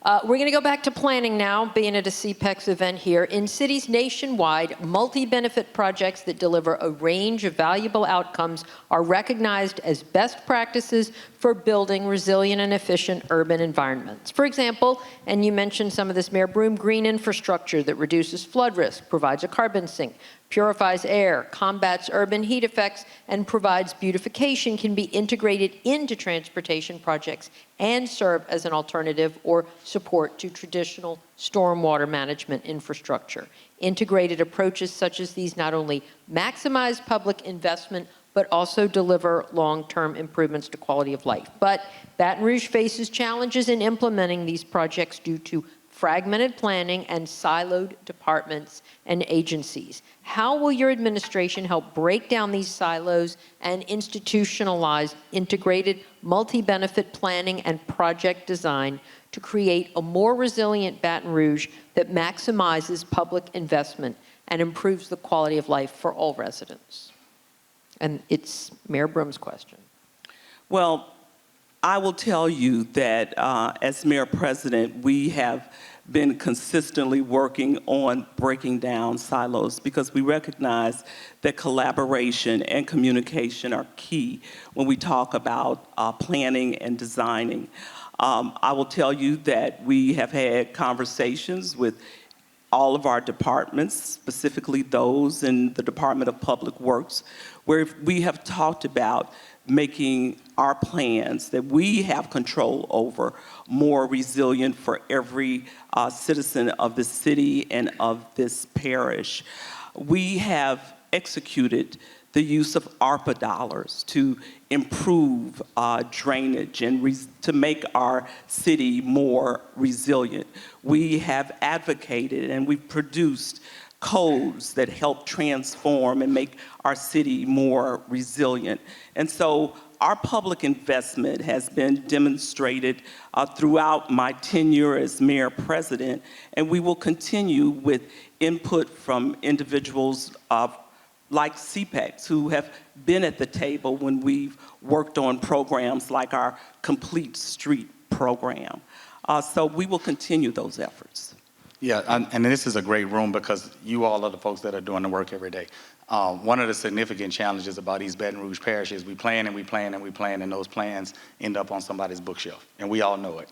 We're going to go back to planning now, being at a CPEX event here. In cities nationwide, multi-benefit projects that deliver a range of valuable outcomes are recognized as best practices for building resilient and efficient urban environments. For example, and you mentioned some of this, Mayor Broom, green infrastructure that reduces flood risk, provides a carbon sink, purifies air, combats urban heat effects, and provides beautification can be integrated into transportation projects and serve as an alternative or support to traditional stormwater management infrastructure. Integrated approaches such as these not only maximize public investment, but also deliver long-term improvements to quality of life. But Baton Rouge faces challenges in implementing these projects due to fragmented planning and siloed departments and agencies. How will your administration help break down these silos and institutionalize integrated multi-benefit planning and project design to create a more resilient Baton Rouge that maximizes public investment and improves the quality of life for all residents? And it's Mayor Broom's question. Well, I will tell you that as Mayor President, we have been consistently working on breaking down silos because we recognize that collaboration and communication are key when we talk about planning and designing. I will tell you that we have had conversations with all of our departments, specifically those in the Department of Public Works, where we have talked about making our plans that we have control over more resilient for every citizen of the city and of this parish. We have executed the use of ARPA dollars to improve drainage and to make our city more resilient. We have advocated and we've produced codes that help transform and make our city more resilient. And so our public investment has been demonstrated throughout my tenure as Mayor President, and we will continue with input from individuals like CPEX who have been at the table when we've worked on programs like our Complete Street program. So we will continue those efforts. Yeah, and this is a great room because you all are the folks that are doing the work every day. One of the significant challenges about East Baton Rouge Parish is we plan and we plan and we plan, and those plans end up on somebody's bookshelf, and we all know it.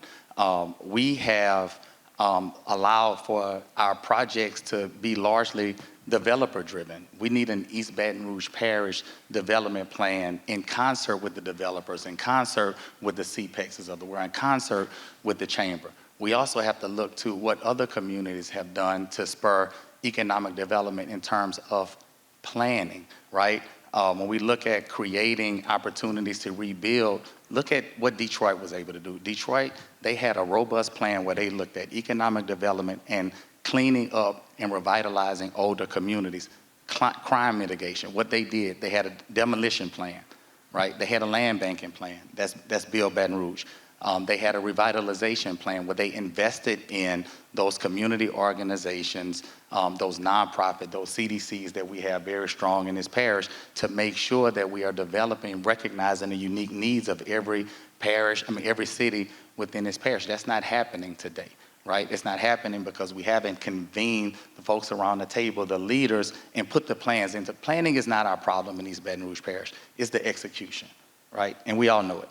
We have allowed for our projects to be largely developer-driven. We need an East Baton Rouge Parish development plan in concert with the developers, in concert with the CPEXs of the world, in concert with the chamber. We also have to look to what other communities have done to spur economic development in terms of planning, right? When we look at creating opportunities to rebuild, look at what Detroit was able to do. Detroit, they had a robust plan where they looked at economic development and cleaning up and revitalizing older communities, crime mitigation. What they did, they had a demolition plan, right? They had a land banking plan. That's Build Baton Rouge. They had a revitalization plan where they invested in those community organizations, those nonprofit, those CDCs that we have very strong in this parish to make sure that we are developing, recognizing the unique needs of every parish, every city within this parish. That's not happening today, right? It's not happening because we haven't convened the folks around the table, the leaders, and put the plans into. Planning is not our problem in East Baton Rouge Parish. It's the execution, right? And we all know it.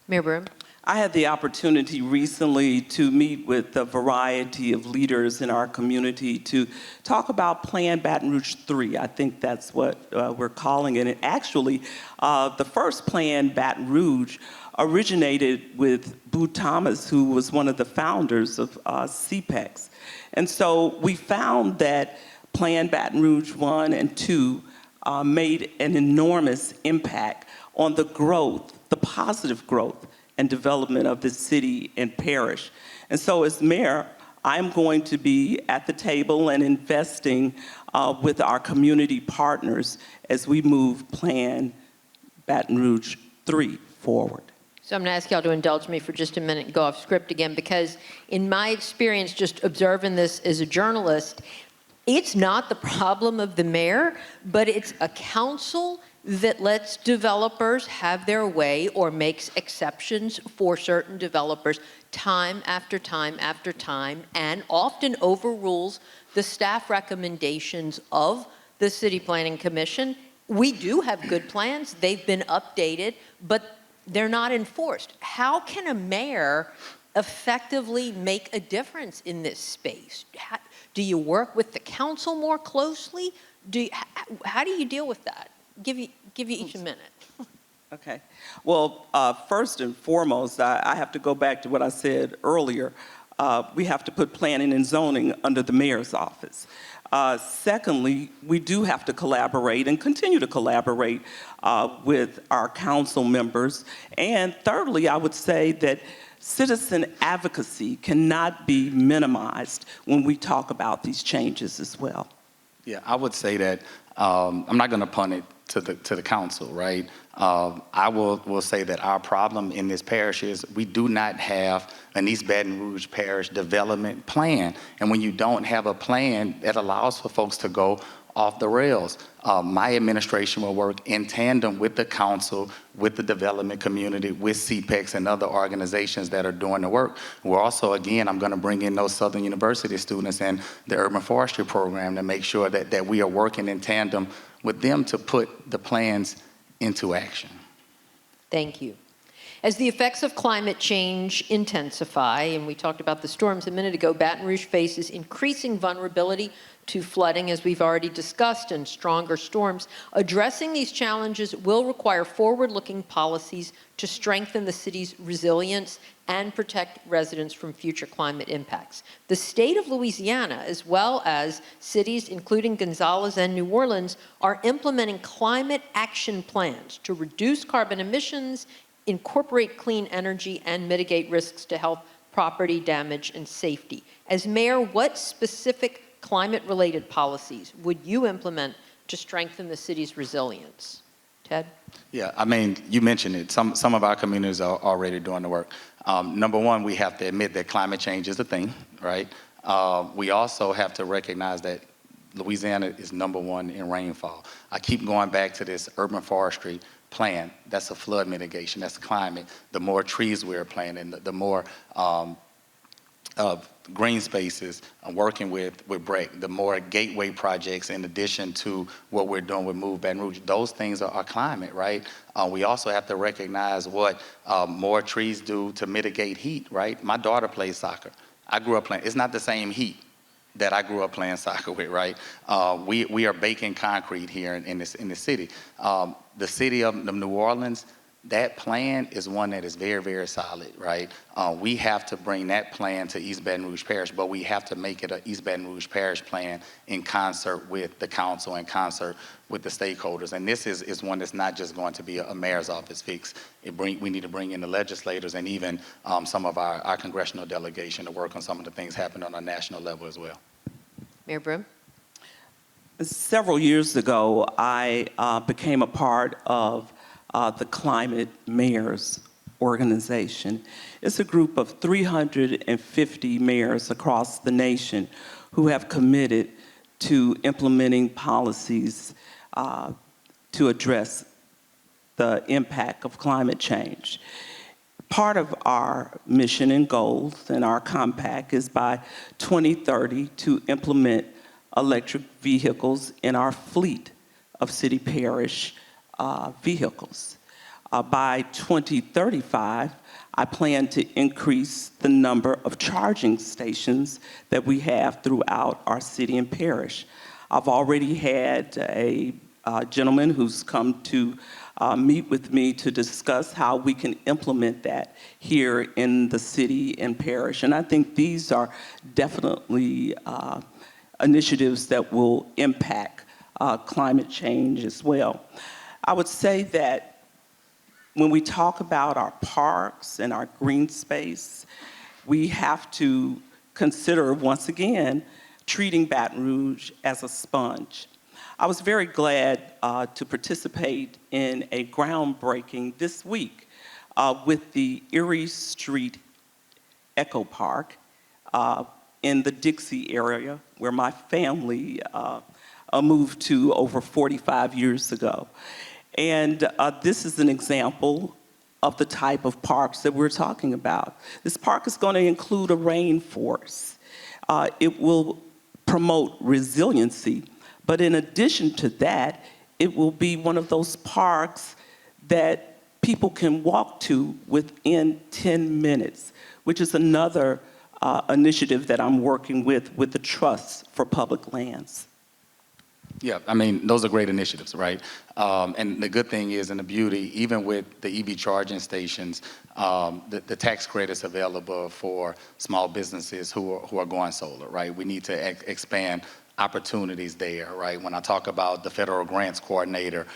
Mayor Broom. I had the opportunity recently to meet with a variety of leaders in our community to talk about Plan Baton Rouge 3. I think that's what we're calling it. And actually, the first Plan Baton Rouge originated with Boo Thomas, who was one of the founders of CPEX. And so we found that Plan Baton Rouge 1 and 2 made an enormous impact on the growth, the positive growth and development of the city and parish. And so as mayor, I'm going to be at the table and investing with our community partners as we move Plan Baton Rouge 3 forward. So I'm going to ask y'all to indulge me for just a minute and go off script again, because in my experience, just observing this as a journalist, it's not the problem of the mayor, but it's a council that lets developers have their way or makes exceptions for certain developers time after time after time, and often overrules the staff recommendations of the City Planning Commission. We do have good plans. They've been updated, but they're not enforced. How can a mayor effectively make a difference in this space? Do you work with the council more closely? How do you deal with that? Give you each a minute. Okay. Well, first and foremost, I have to go back to what I said earlier. We have to put planning and zoning under the mayor's office. Secondly, we do have to collaborate and continue to collaborate with our council members. And thirdly, I would say that citizen advocacy cannot be minimized when we talk about these changes as well. Yeah, I would say that I'm not going to punt it to the council, right? I will say that our problem in this parish is we do not have an East Baton Rouge Parish development plan. And when you don't have a plan, that allows for folks to go off the rails. My administration will work in tandem with the council, with the development community, with CPEX and other organizations that are doing the work. We're also, again, I'm going to bring in those Southern University students and the urban forestry program to make sure that we are working in tandem with them to put the plans into action. Thank you. As the effects of climate change intensify, and we talked about the storms a minute ago, Baton Rouge faces increasing vulnerability to flooding, as we've already discussed, and stronger storms. Addressing these challenges will require forward-looking policies to strengthen the city's resilience and protect residents from future climate impacts. The state of Louisiana, as well as cities including Gonzales and New Orleans, are implementing climate action plans to reduce carbon emissions, incorporate clean energy, and mitigate risks to health, property damage, and safety. As mayor, what specific climate-related policies would you implement to strengthen the city's resilience? Ted? Yeah, I mean, you mentioned it. Some of our communities are already doing the work. Number one, we have to admit that climate change is a thing, right? We also have to recognize that Louisiana is #1 in rainfall. I keep going back to this urban forestry plan. That's a flood mitigation. That's climate. The more trees we're planting, the more green spaces, working with BREC, the more gateway projects in addition to what we're doing with Move Baton Rouge. Those things are climate, right? We also have to recognize what more trees do to mitigate heat, right? My daughter plays soccer. I grew up playing, it's not the same heat that I grew up playing soccer with, right? We are baking concrete here in the city. The city of New Orleans, that plan is one that is very, very solid, right? We have to bring that plan to East Baton Rouge Parish, but we have to make it an East Baton Rouge Parish plan in concert with the council, in concert with the stakeholders. And this is one that's not just going to be a mayor's office fix. We need to bring in the legislators and even some of our congressional delegation to work on some of the things happening on a national level as well. Mayor Broome? Several years ago, I became a part of the Climate Mayors organization. It's a group of 350 mayors across the nation who have committed to implementing policies to address the impact of climate change. Part of our mission and goals and our compact is by 2030 to implement electric vehicles in our fleet of city parish vehicles. By 2035, I plan to increase the number of charging stations that we have throughout our city and parish. I've already had a gentleman who's come to meet with me to discuss how we can implement that here in the city and parish. And I think these are definitely initiatives that will impact climate change as well. I would say that when we talk about our parks and our green space, we have to consider, once again, treating Baton Rouge as a sponge. I was very glad to participate in a groundbreaking this week with the Erie Street Eco Park in the Dixie area where my family moved to over 45 years ago. And this is an example of the type of parks that we're talking about. This park is going to include a rainforest. It will promote resiliency, but in addition to that, it will be one of those parks that people can walk to within 10 minutes, which is another initiative that I'm working with the Trust for Public Lands. Yeah, I mean, those are great initiatives, right? And the good thing is, and the beauty, even with the EV charging stations, the tax credits available for small businesses who are going solar, right? We need to expand opportunities there, right? When I talk about the federal grants coordinator,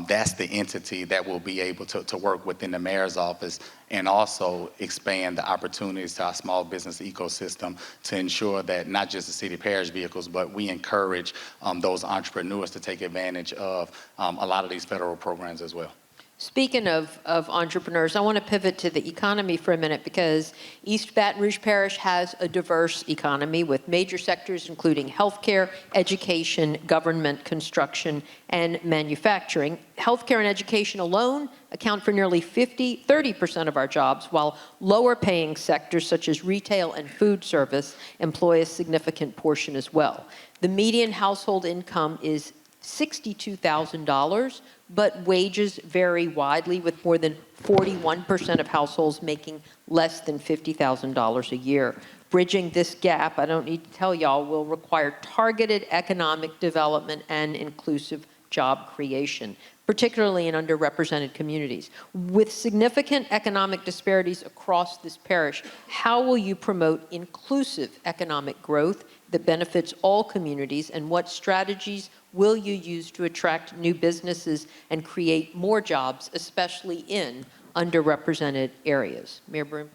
that's the entity that will be able to work within the mayor's office and also expand the opportunities to our small business ecosystem to ensure that not just the city parish vehicles, but we encourage those entrepreneurs to take advantage of a lot of these federal programs as well. Speaking of entrepreneurs, I want to pivot to the economy for a minute because East Baton Rouge Parish has a diverse economy with major sectors including healthcare, education, government, construction, and manufacturing. Healthcare and education alone account for nearly 30% of our jobs, while lower paying sectors such as retail and food service employ a significant portion as well. The median household income is $62,000, but wages vary widely, with more than 41% of households making less than $50,000 a year. Bridging this gap, I don't need to tell y'all, will require targeted economic development and inclusive job creation, particularly in underrepresented communities. With significant economic disparities across this parish, how will you promote inclusive economic growth that benefits all communities, and what strategies will you use to attract new businesses and create more jobs, especially in underrepresented areas? Mayor Broome?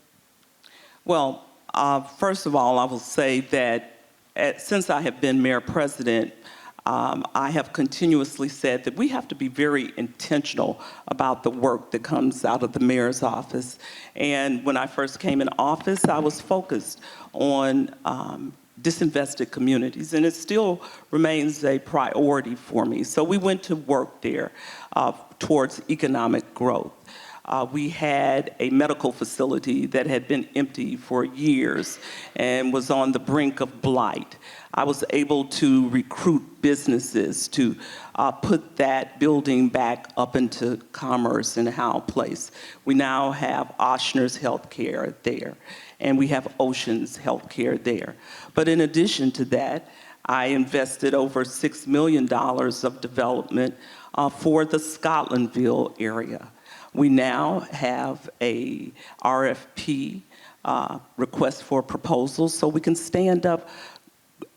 Well, first of all, I will say that since I have been mayor president, I have continuously said that we have to be very intentional about the work that comes out of the mayor's office. And when I first came in office, I was focused on disinvested communities, and it still remains a priority for me. So we went to work there towards economic growth. We had a medical facility that had been empty for years and was on the brink of blight. I was able to recruit businesses to put that building back up into commerce in Howell Place. We now have Ochsner's Healthcare there, and we have Ocean's Healthcare there. But in addition to that, I invested over $6 million of development for the Scotlandville area. We now have a RFP, request for proposals, so we can stand up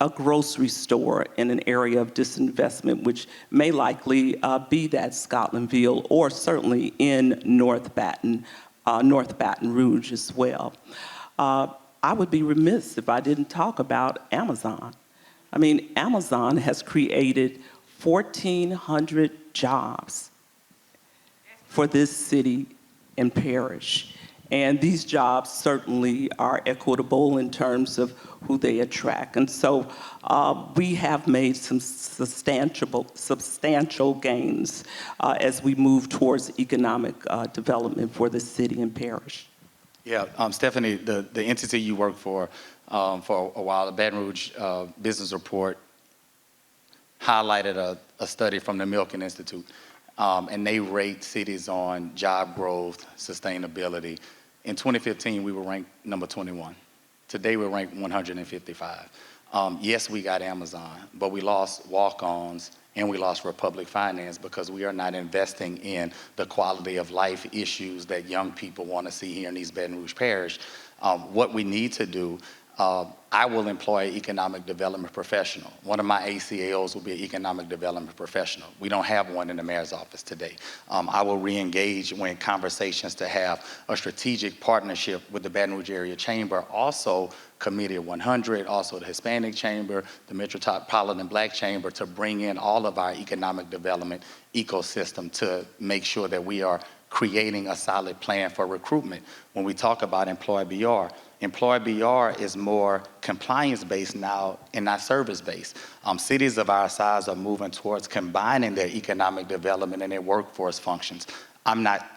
a grocery store in an area of disinvestment, which may likely be that Scotlandville, or certainly in North Baton Rouge as well. I would be remiss if I didn't talk about Amazon. I mean, Amazon has created 1,400 jobs for this city and parish. And these jobs certainly are equitable in terms of who they attract. And so we have made some substantial gains as we move towards economic development for the city and parish. Yeah, Stephanie, the entity you worked for a while, the Baton Rouge Business Report, highlighted a study from the Milken Institute. and they rate cities on job growth, sustainability. In 2015, we were ranked number 21. Today, we're ranked 155. Yes, we got Amazon, but we lost walk-ons and we lost Republic Finance because we are not investing in the quality of life issues that young people want to see here in East Baton Rouge Parish. What we need to do, I will employ an economic development professional. One of my ACAOs will be an economic development professional. We don't have one in the mayor's office today. I will re-engage when conversations to have a strategic partnership with the Baton Rouge Area Chamber, also Committee of 100, also the Hispanic Chamber, the Metropolitan Black Chamber, to bring in all of our economic development ecosystem to make sure that we are creating a solid plan for recruitment. When we talk about employee BR is more compliance-based now and not service-based. Cities of our size are moving towards combining their economic development and their workforce functions. I'm not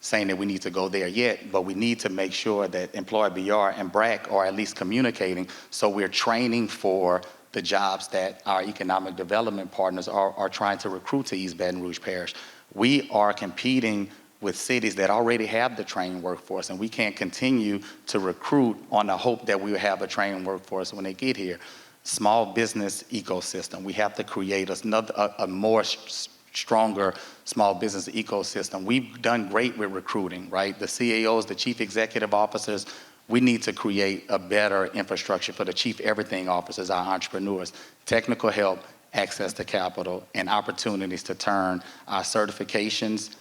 saying that we need to go there yet, but we need to make sure that employee BR and BRAC are at least communicating, so we're training for the jobs that our economic development partners are trying to recruit to East Baton Rouge Parish. We are competing with cities that already have the trained workforce, and we can't continue to recruit on the hope that we will have a trained workforce when they get here. Small business ecosystem. We have to create a more stronger small business ecosystem. We've done great with recruiting, right? The CAOs, the chief executive officers, we need to create a better infrastructure for the chief everything officers, our entrepreneurs. Technical help, access to capital, and opportunities to turn our certifications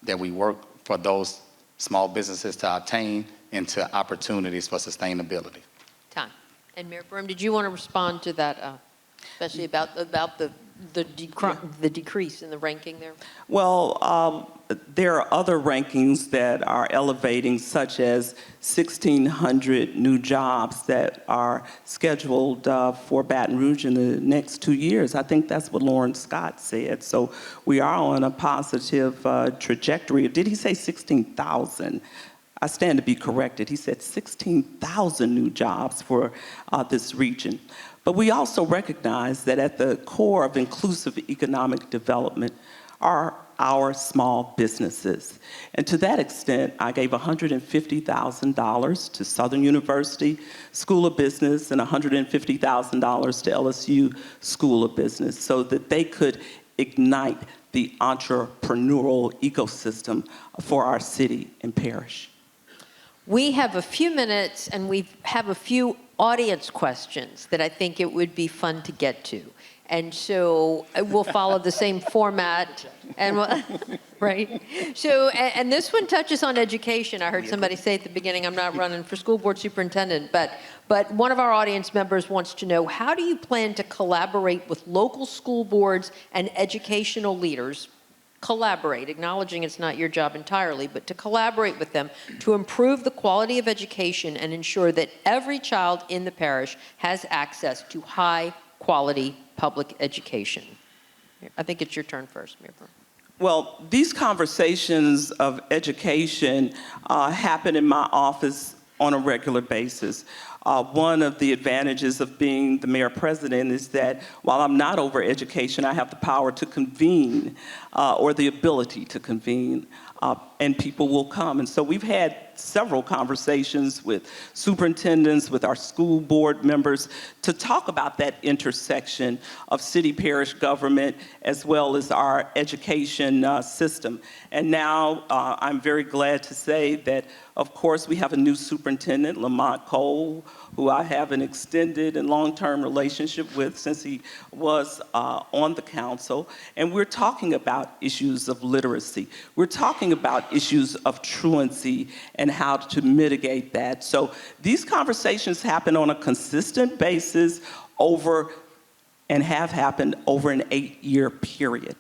that we work for those small businesses to obtain into opportunities for sustainability. Time. And Mayor Forum, did you want to respond to that, especially about the decrease in the ranking there? Well, there are other rankings that are elevating, such as 1,600 new jobs that are scheduled for Baton Rouge in the next 2 years. I think that's what Lauren Scott said. So we are on a positive trajectory. Did he say 16,000? I stand to be corrected. He said 16,000 new jobs for this region. But we also recognize that at the core of inclusive economic development are our small businesses. And to that extent, I gave $150,000 to Southern University School of Business and $150,000 to LSU School of Business so that they could ignite the entrepreneurial ecosystem for our city and parish. We have a few minutes and we have a few audience questions that I think it would be fun to get to. And so we'll follow the same format, and right? So, and this one touches on education. I heard somebody say at the beginning, I'm not running for school board superintendent, but one of our audience members wants to know, how do you plan to collaborate with local school boards and educational leaders, collaborate, acknowledging it's not your job entirely, but to collaborate with them to improve the quality of education and ensure that every child in the parish has access to high-quality public education? I think it's your turn first, Mayor Burr. Well, these conversations of education happen in my office on a regular basis. One of the advantages of being the mayor president is that while I'm not over education, I have the power to convene or the ability to convene, and people will come. And so we've had several conversations with superintendents, with our school board members, to talk about that intersection of city-parish government as well as our education system. And now I'm very glad to say that, of course, we have a new superintendent, Lamont Cole, who I have an extended and long-term relationship with since he was on the council. And we're talking about issues of literacy. We're talking about issues of truancy and how to mitigate that. So these conversations happen on a consistent basis and have happened over an 8-year period.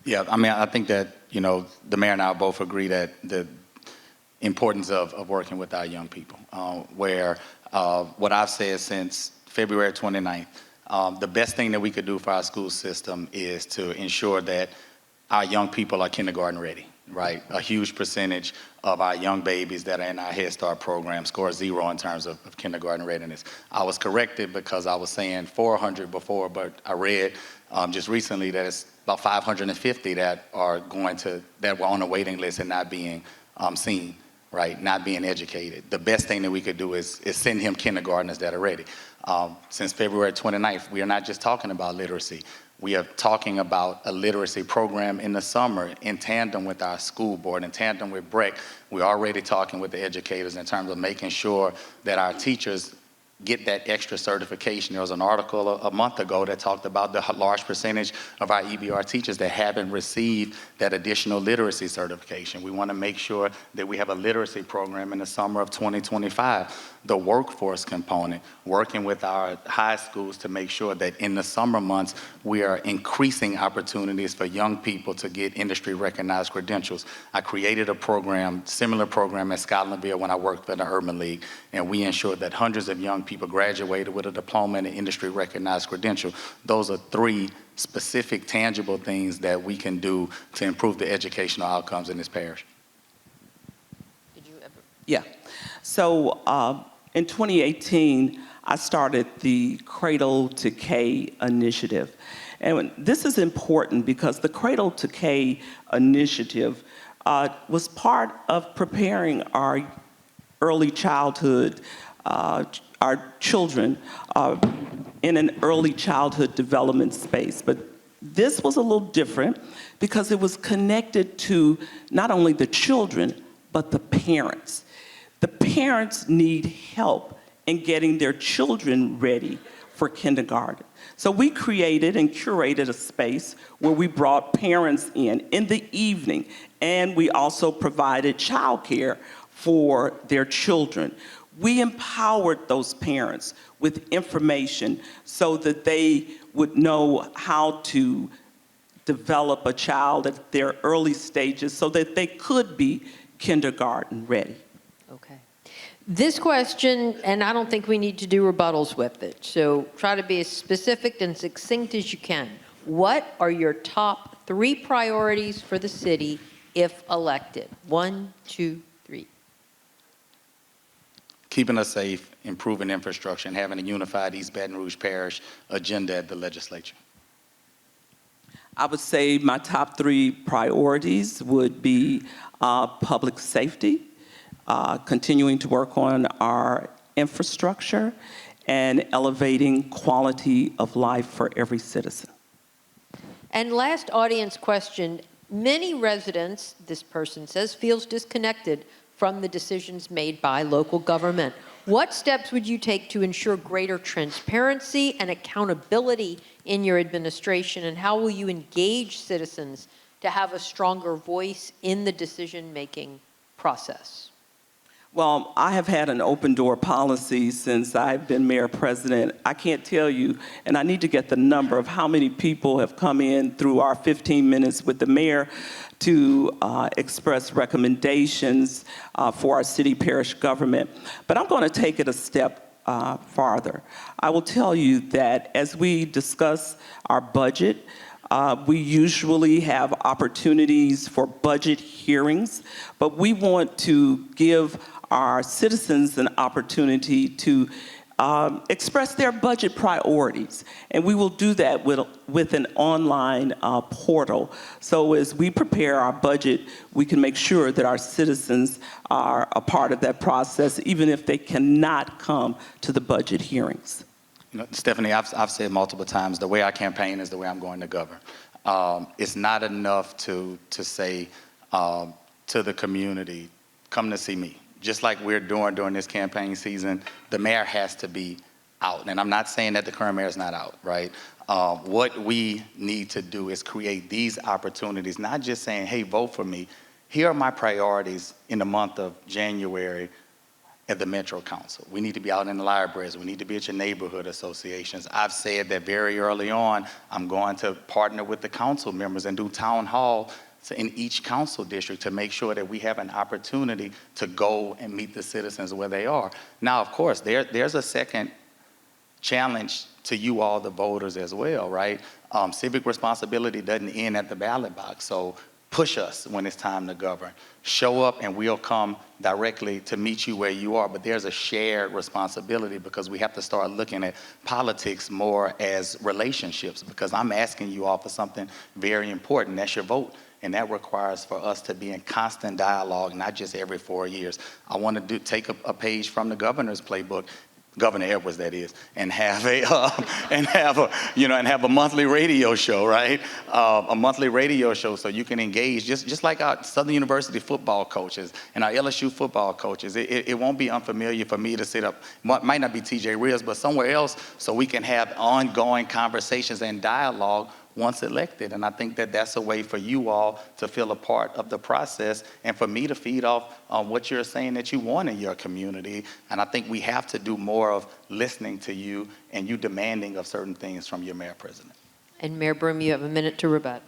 Yeah, I mean, I think that, the mayor and I both agree that the importance of working with our young people, where what I've said since February 29th, the best thing that we could do for our school system is to ensure that our young people are kindergarten ready, right? A huge percentage of our young babies that are in our Head Start program score 0 in terms of kindergarten readiness. I was corrected because I was saying 400 before, but I read just recently that it's about 550 that were on the waiting list and not being seen, right? Not being educated. The best thing that we could do is send him kindergartners that are ready. Since February 29th, we are not just talking about literacy. We are talking about a literacy program in the summer in tandem with our school board, in tandem with BREC. We're already talking with the educators in terms of making sure that our teachers get that extra certification. There was an article a month ago that talked about the large percentage of our EBR teachers that haven't received that additional literacy certification. We want to make sure that we have a literacy program in the summer of 2025. The workforce component, working with our high schools to make sure that in the summer months, we are increasing opportunities for young people to get industry recognized credentials. I created a program, similar program at Scotlandville when I worked for the Urban League, and we ensured that hundreds of young people graduated with a diploma and an industry recognized credential. Those are 3 specific, tangible things that we can do to improve the educational outcomes in this parish. Did you ever? Yeah. So in 2018, I started the Cradle to K initiative. And this is important because the Cradle to K initiative was part of preparing our early childhood, our children in an early childhood development space. But this was a little different because it was connected to not only the children, but the parents. The parents need help in getting their children ready for kindergarten. So we created and curated a space where we brought parents in the evening, and we also provided childcare for their children. We empowered those parents with information so that they would know how to develop a child at their early stages so that they could be kindergarten ready. Okay. This question, and I don't think we need to do rebuttals with it, so try to be as specific and succinct as you can. What are your top 3 priorities for the city if elected? 1, 2, 3. Keeping us safe, improving infrastructure, and having a unified East Baton Rouge Parish agenda at the legislature. I would say my top 3 priorities would be public safety, continuing to work on our infrastructure, and elevating quality of life for every citizen. And last audience question, many residents, this person says, feels disconnected from the decisions made by local government. What steps would you take to ensure greater transparency and accountability in your administration, and how will you engage citizens to have a stronger voice in the decision-making process? Well, I have had an open door policy since I've been mayor president. I can't tell you, and I need to get the number of how many people have come in through our 15 minutes with the mayor to express recommendations for our city parish government. But I'm going to take it a step farther. I will tell you that as we discuss our budget, we usually have opportunities for budget hearings, but we want to give our citizens an opportunity to express their budget priorities. And we will do that with an online portal. So as we prepare our budget, we can make sure that our citizens are a part of that process, even if they cannot come to the budget hearings. You know, Stephanie, I've said multiple times, the way I campaign is the way I'm going to govern. It's not enough to say to the community, come to see me. Just like we're doing during this campaign season, the mayor has to be out. And I'm not saying that the current mayor is not out, right? What we need to do is create these opportunities, not just saying, hey, vote for me. Here are my priorities in the month of January at the Metro Council. We need to be out in the libraries. We need to be at your neighborhood associations. I've said that very early on, I'm going to partner with the council members and do town hall in each council district to make sure that we have an opportunity to go and meet the citizens where they are. Now, of course, there's a second challenge to you all, the voters, as well, right? Civic responsibility doesn't end at the ballot box. So push us when it's time to govern. Show up and we'll come directly to meet you where you are. But there's a shared responsibility because we have to start looking at politics more as relationships, because I'm asking you all for something very important. That's your vote. And that requires for us to be in constant dialogue, not just every 4 years. I want to take a page from the governor's playbook, Governor Edwards, that is, and have a monthly radio show, right? A monthly radio show so you can engage, just like our Southern University football coaches and our LSU football coaches. It won't be unfamiliar for me to sit up, might not be TJ Reels, but somewhere else, so we can have ongoing conversations and dialogue once elected. And I think that that's a way for you all to feel a part of the process and for me to feed off what you're saying that you want in your community. And I think we have to do more of listening to you and you demanding of certain things from your mayor president. And Mayor Broom, you have a minute to rebut.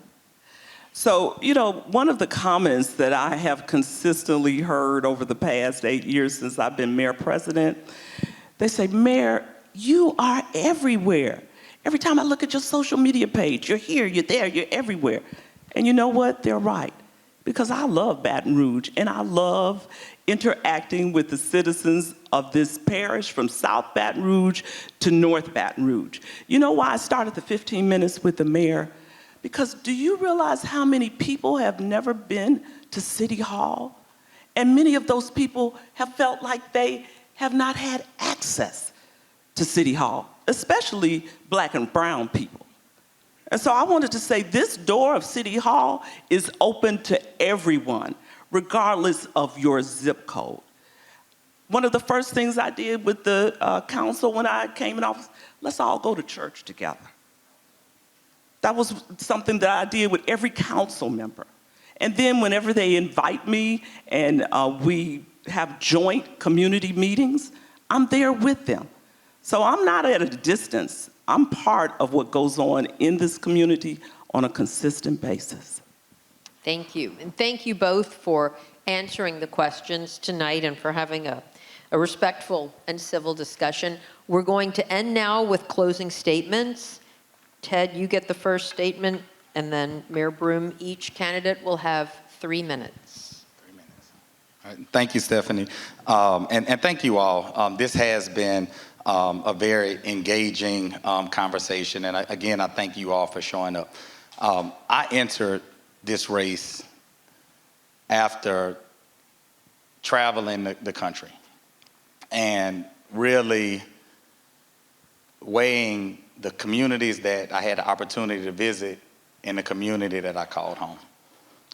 So, one of the comments that I have consistently heard over the past 8 years since I've been mayor president, they say, Mayor, you are everywhere. Every time I look at your social media page, you're here, you're there, you're everywhere. And you know what? They're right. Because I love Baton Rouge, and I love interacting with the citizens of this parish from South Baton Rouge to North Baton Rouge. You know why I started the 15 minutes with the mayor? Because do you realize how many people have never been to City Hall? And many of those people have felt like they have not had access to City Hall, especially Black and brown people. And so I wanted to say this door of City Hall is open to everyone, regardless of your zip code. One of the first things I did with the council when I came in office, let's all go to church together. That was something that I did with every council member. And then whenever they invite me and we have joint community meetings, I'm there with them. So I'm not at a distance. I'm part of what goes on in this community on a consistent basis. Thank you. And thank you both for answering the questions tonight and for having a respectful and civil discussion. We're going to end now with closing statements. Ted, you get the first statement, and then Mayor Broom. Each candidate will have 3 minutes. 3 minutes. All right. Thank you, Stephanie. And thank you all. This has been a very engaging conversation. And again, I thank you all for showing up. I entered this race after traveling the country and really weighing the communities that I had the opportunity to visit in the community that I called home.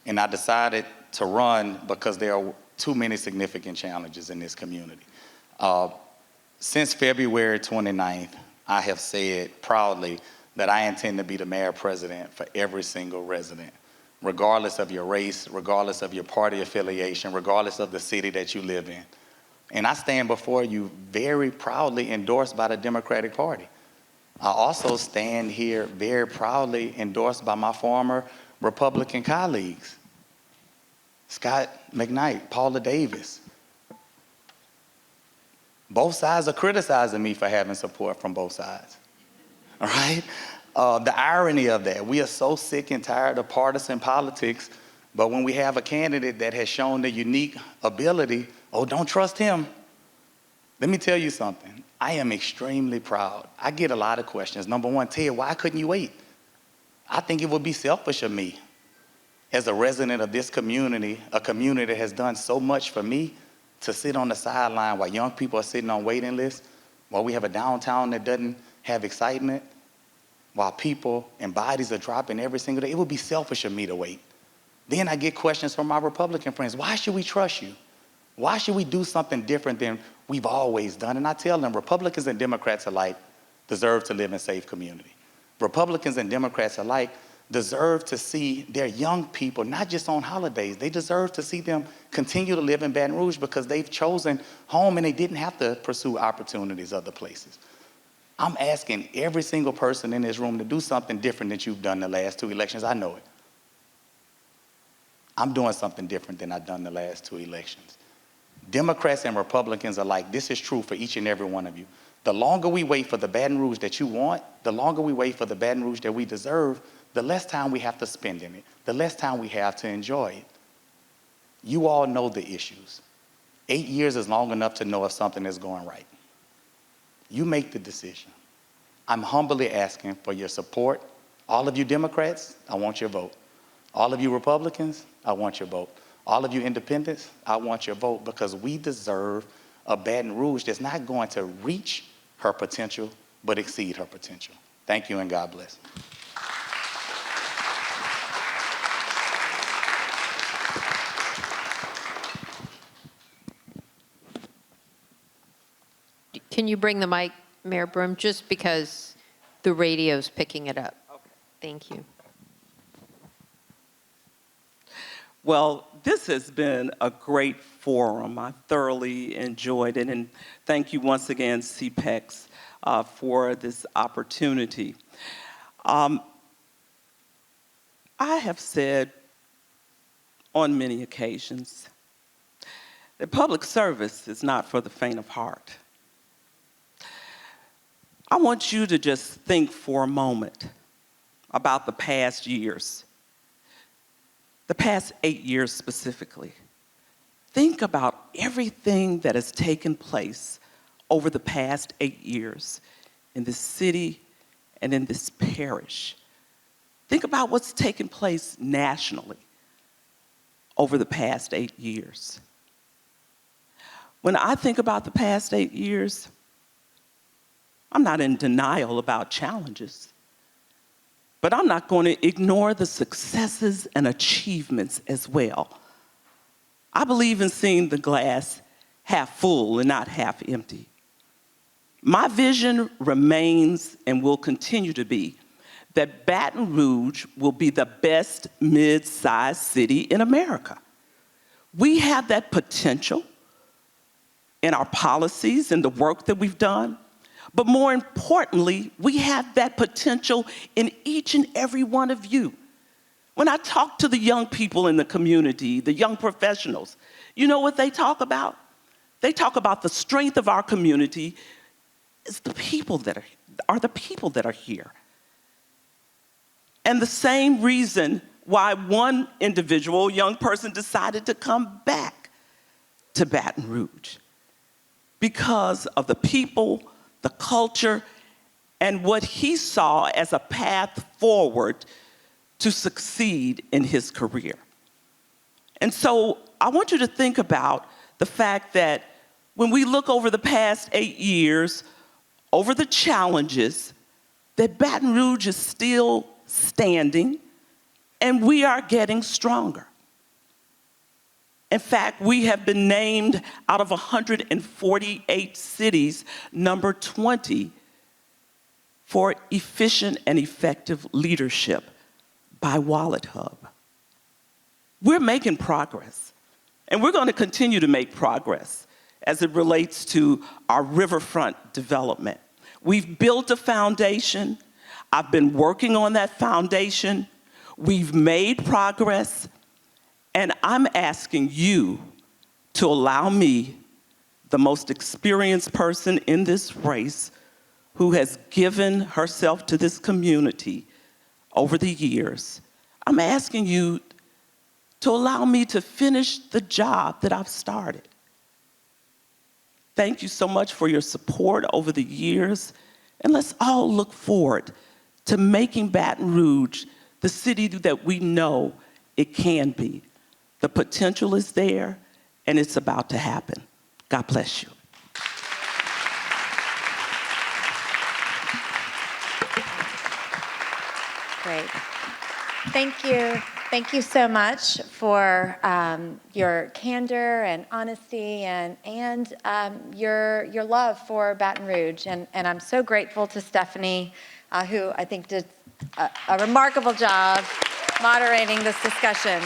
And I decided to run because there are too many significant challenges in this community. Since February 29th, I have said proudly that I intend to be the mayor president for every single resident, regardless of your race, regardless of your party affiliation, regardless of the city that you live in. And I stand before you very proudly endorsed by the Democratic Party. I also stand here very proudly endorsed by my former Republican colleagues, Scott McKnight, Paula Davis. Both sides are criticizing me for having support from both sides, all right? The irony of that, we are so sick and tired of partisan politics, but when we have a candidate that has shown the unique ability, oh, don't trust him. Let me tell you something. I am extremely proud. I get a lot of questions. Number one, Ted, why couldn't you wait? I think it would be selfish of me as a resident of this community, a community that has done so much for me, to sit on the sideline while young people are sitting on waiting lists, while we have a downtown that doesn't have excitement, while people and bodies are dropping every single day. It would be selfish of me to wait. Then I get questions from my Republican friends. Why should we trust you? Why should we do something different than we've always done? And I tell them, Republicans and Democrats alike deserve to live in safe community. Republicans and Democrats alike deserve to see their young people, not just on holidays, they deserve to see them continue to live in Baton Rouge because they've chosen home and they didn't have to pursue opportunities other places. I'm asking every single person in this room to do something different than you've done the last 2 elections. I know it. I'm doing something different than I've done the last 2 elections. Democrats and Republicans are like, this is true for each and every one of you. The longer we wait for the Baton Rouge that you want, the longer we wait for the Baton Rouge that we deserve, the less time we have to spend in it, the less time we have to enjoy it. You all know the issues. 8 years is long enough to know if something is going right. You make the decision. I'm humbly asking for your support. All of you Democrats, I want your vote. All of you Republicans, I want your vote. All of you independents, I want your vote, because we deserve a Baton Rouge that's not going to reach her potential, but exceed her potential. Thank you, and God bless. Can you bring the mic, Mayor Broom, just because the radio's picking it up? Okay. Thank you. Well, this has been a great forum. I thoroughly enjoyed it, and thank you once again, CPEX, for this opportunity. I have said on many occasions that public service is not for the faint of heart. I want you to just think for a moment about the past years, the past 8 years specifically. Think about everything that has taken place over the past 8 years in this city and in this parish. Think about what's taken place nationally over the past 8 years. When I think about the past 8 years, I'm not in denial about challenges, but I'm not going to ignore the successes and achievements as well. I believe in seeing the glass half full and not half empty. My vision remains and will continue to be that Baton Rouge will be the best mid-sized city in America. We have that potential in our policies and the work that we've done. But more importantly, we have that potential in each and every one of you. When I talk to the young people in the community, the young professionals, you know what they talk about? They talk about the strength of our community is the people that are here. And the same reason why one individual, young person, decided to come back to Baton Rouge, because of the people, the culture, and what he saw as a path forward to succeed in his career. And so I want you to think about the fact that when we look over the past 8 years, over the challenges, that Baton Rouge is still standing and we are getting stronger. In fact, we have been named out of 148 cities, number 20 for efficient and effective leadership by Wallet Hub. We're making progress, and we're going to continue to make progress as it relates to our riverfront development. We've built a foundation. I've been working on that foundation. We've made progress. And I'm asking you to allow me, the most experienced person in this race, who has given herself to this community over the years, I'm asking you to allow me to finish the job that I've started. Thank you so much for your support over the years, and let's all look forward to making Baton Rouge the city that we know it can be. The potential is there, and it's about to happen. God bless you. Great. Thank you. Thank you so much for your candor and honesty and your love for Baton Rouge. And I'm so grateful to Stephanie, who I think did a remarkable job moderating this discussion.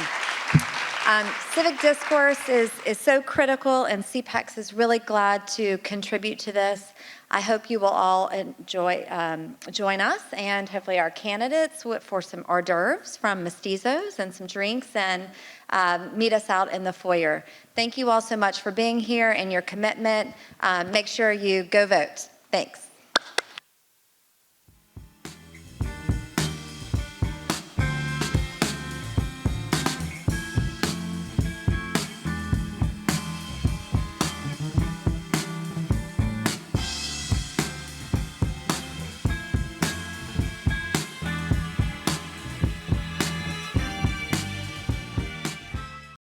Civic discourse is so critical, and CPEX is really glad to contribute to this. I hope you will all join us and hopefully our candidates for some hors d'oeuvres from Mestizos and some drinks, and meet us out in the foyer. Thank you all so much for being here and your commitment. Make sure you go vote. Thanks.